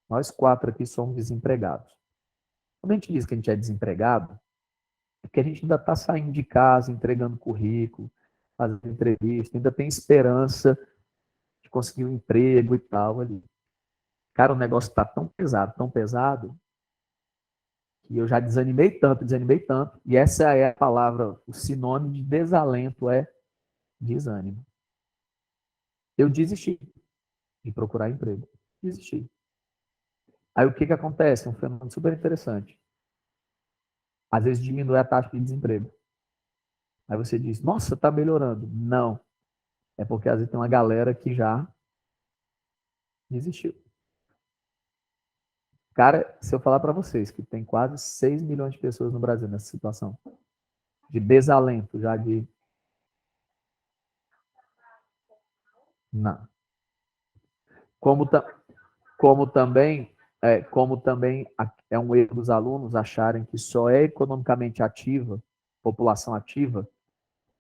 Nós 4 aqui somos desempregados. Quando a gente diz que a gente é desempregado, é porque a gente ainda está saindo de casa, entregando currículo, fazendo entrevista, ainda tem esperança de conseguir um emprego e tal ali. Cara, o negócio está tão pesado, que eu já desanimei tanto, e essa é a palavra, o sinônimo de desalento é desânimo. Eu desisti de procurar emprego. Desisti. Aí o que que acontece? Um fenômeno super interessante. Às vezes diminui a taxa de desemprego. Aí você diz, nossa, está melhorando. Não. É porque às vezes tem uma galera que já desistiu. Cara, se eu falar para vocês que tem quase 6 milhões de pessoas no Brasil nessa situação, de desalento, já de. Não. Como, ta... como também é um erro dos alunos acharem que só é economicamente ativa, população ativa,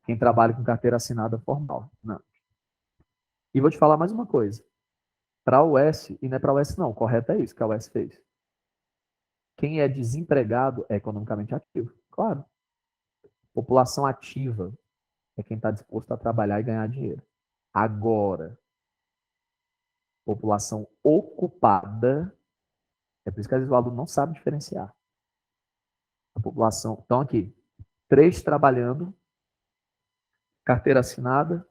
quem trabalha com carteira assinada formal. Não. E vou te falar mais uma coisa. Para a UES, e não é para a UES não, o correto é isso que a UES fez. Quem é desempregado é economicamente ativo. Claro. População ativa é quem está disposto a trabalhar e ganhar dinheiro. Agora, população ocupada, é por isso que às vezes o aluno não sabe diferenciar. A população, então aqui, 3 trabalhando, carteira assinada,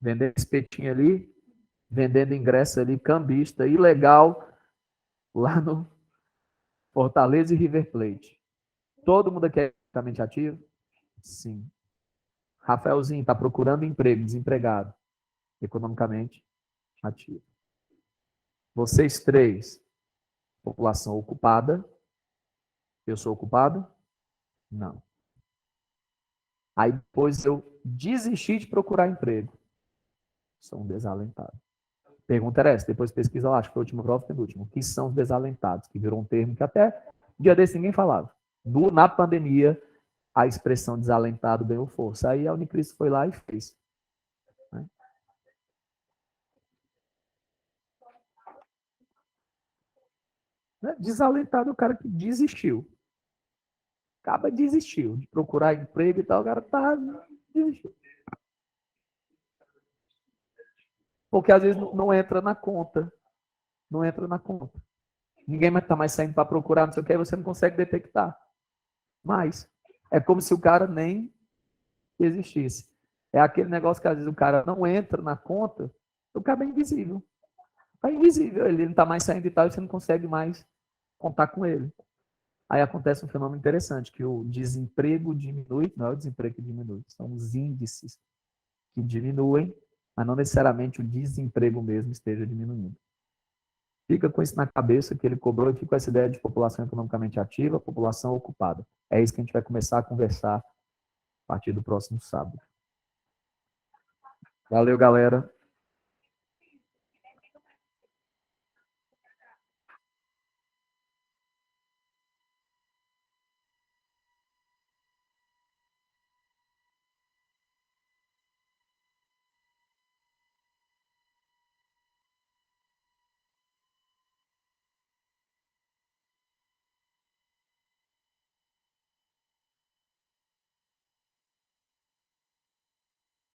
vendendo espetinho ali, vendendo ingresso ali, cambista, ilegal, lá no Fortaleza e River Plate. Todo mundo aqui é economicamente ativo? Sim. Rafaelzinho está procurando emprego, desempregado, economicamente ativo. Vocês 3, população ocupada. Eu sou ocupado? Não. Aí depois eu desisti de procurar emprego. Sou um desalentado. Pergunta era essa, depois pesquisa lá, acho que foi a última prova, penúltima. O que são os desalentados? Que virou um termo que até um dia desse ninguém falava. Na pandemia, a expressão desalentado ganhou força. Aí a Unicristo foi lá e fez. Né? Desalentado é o cara que desistiu. Acaba desistiu de procurar emprego e tal, o cara tá desistiu. Porque às vezes não entra na conta. Não entra na conta. Ninguém mais está mais saindo para procurar, não sei o que, aí você não consegue detectar. Mas é como se o cara nem existisse. É aquele negócio que às vezes o cara não entra na conta, o cara é invisível. Está invisível, ele não está mais saindo e tal, e você não consegue mais contar com ele. Aí acontece um fenômeno interessante, que o desemprego diminui, não é o desemprego que diminui, são os índices que diminuem, mas não necessariamente o desemprego mesmo esteja diminuindo. Fica com isso na cabeça que ele cobrou e fica com essa ideia de população economicamente ativa, população ocupada. É isso que a gente vai começar a conversar a partir do próximo sábado. Valeu, galera.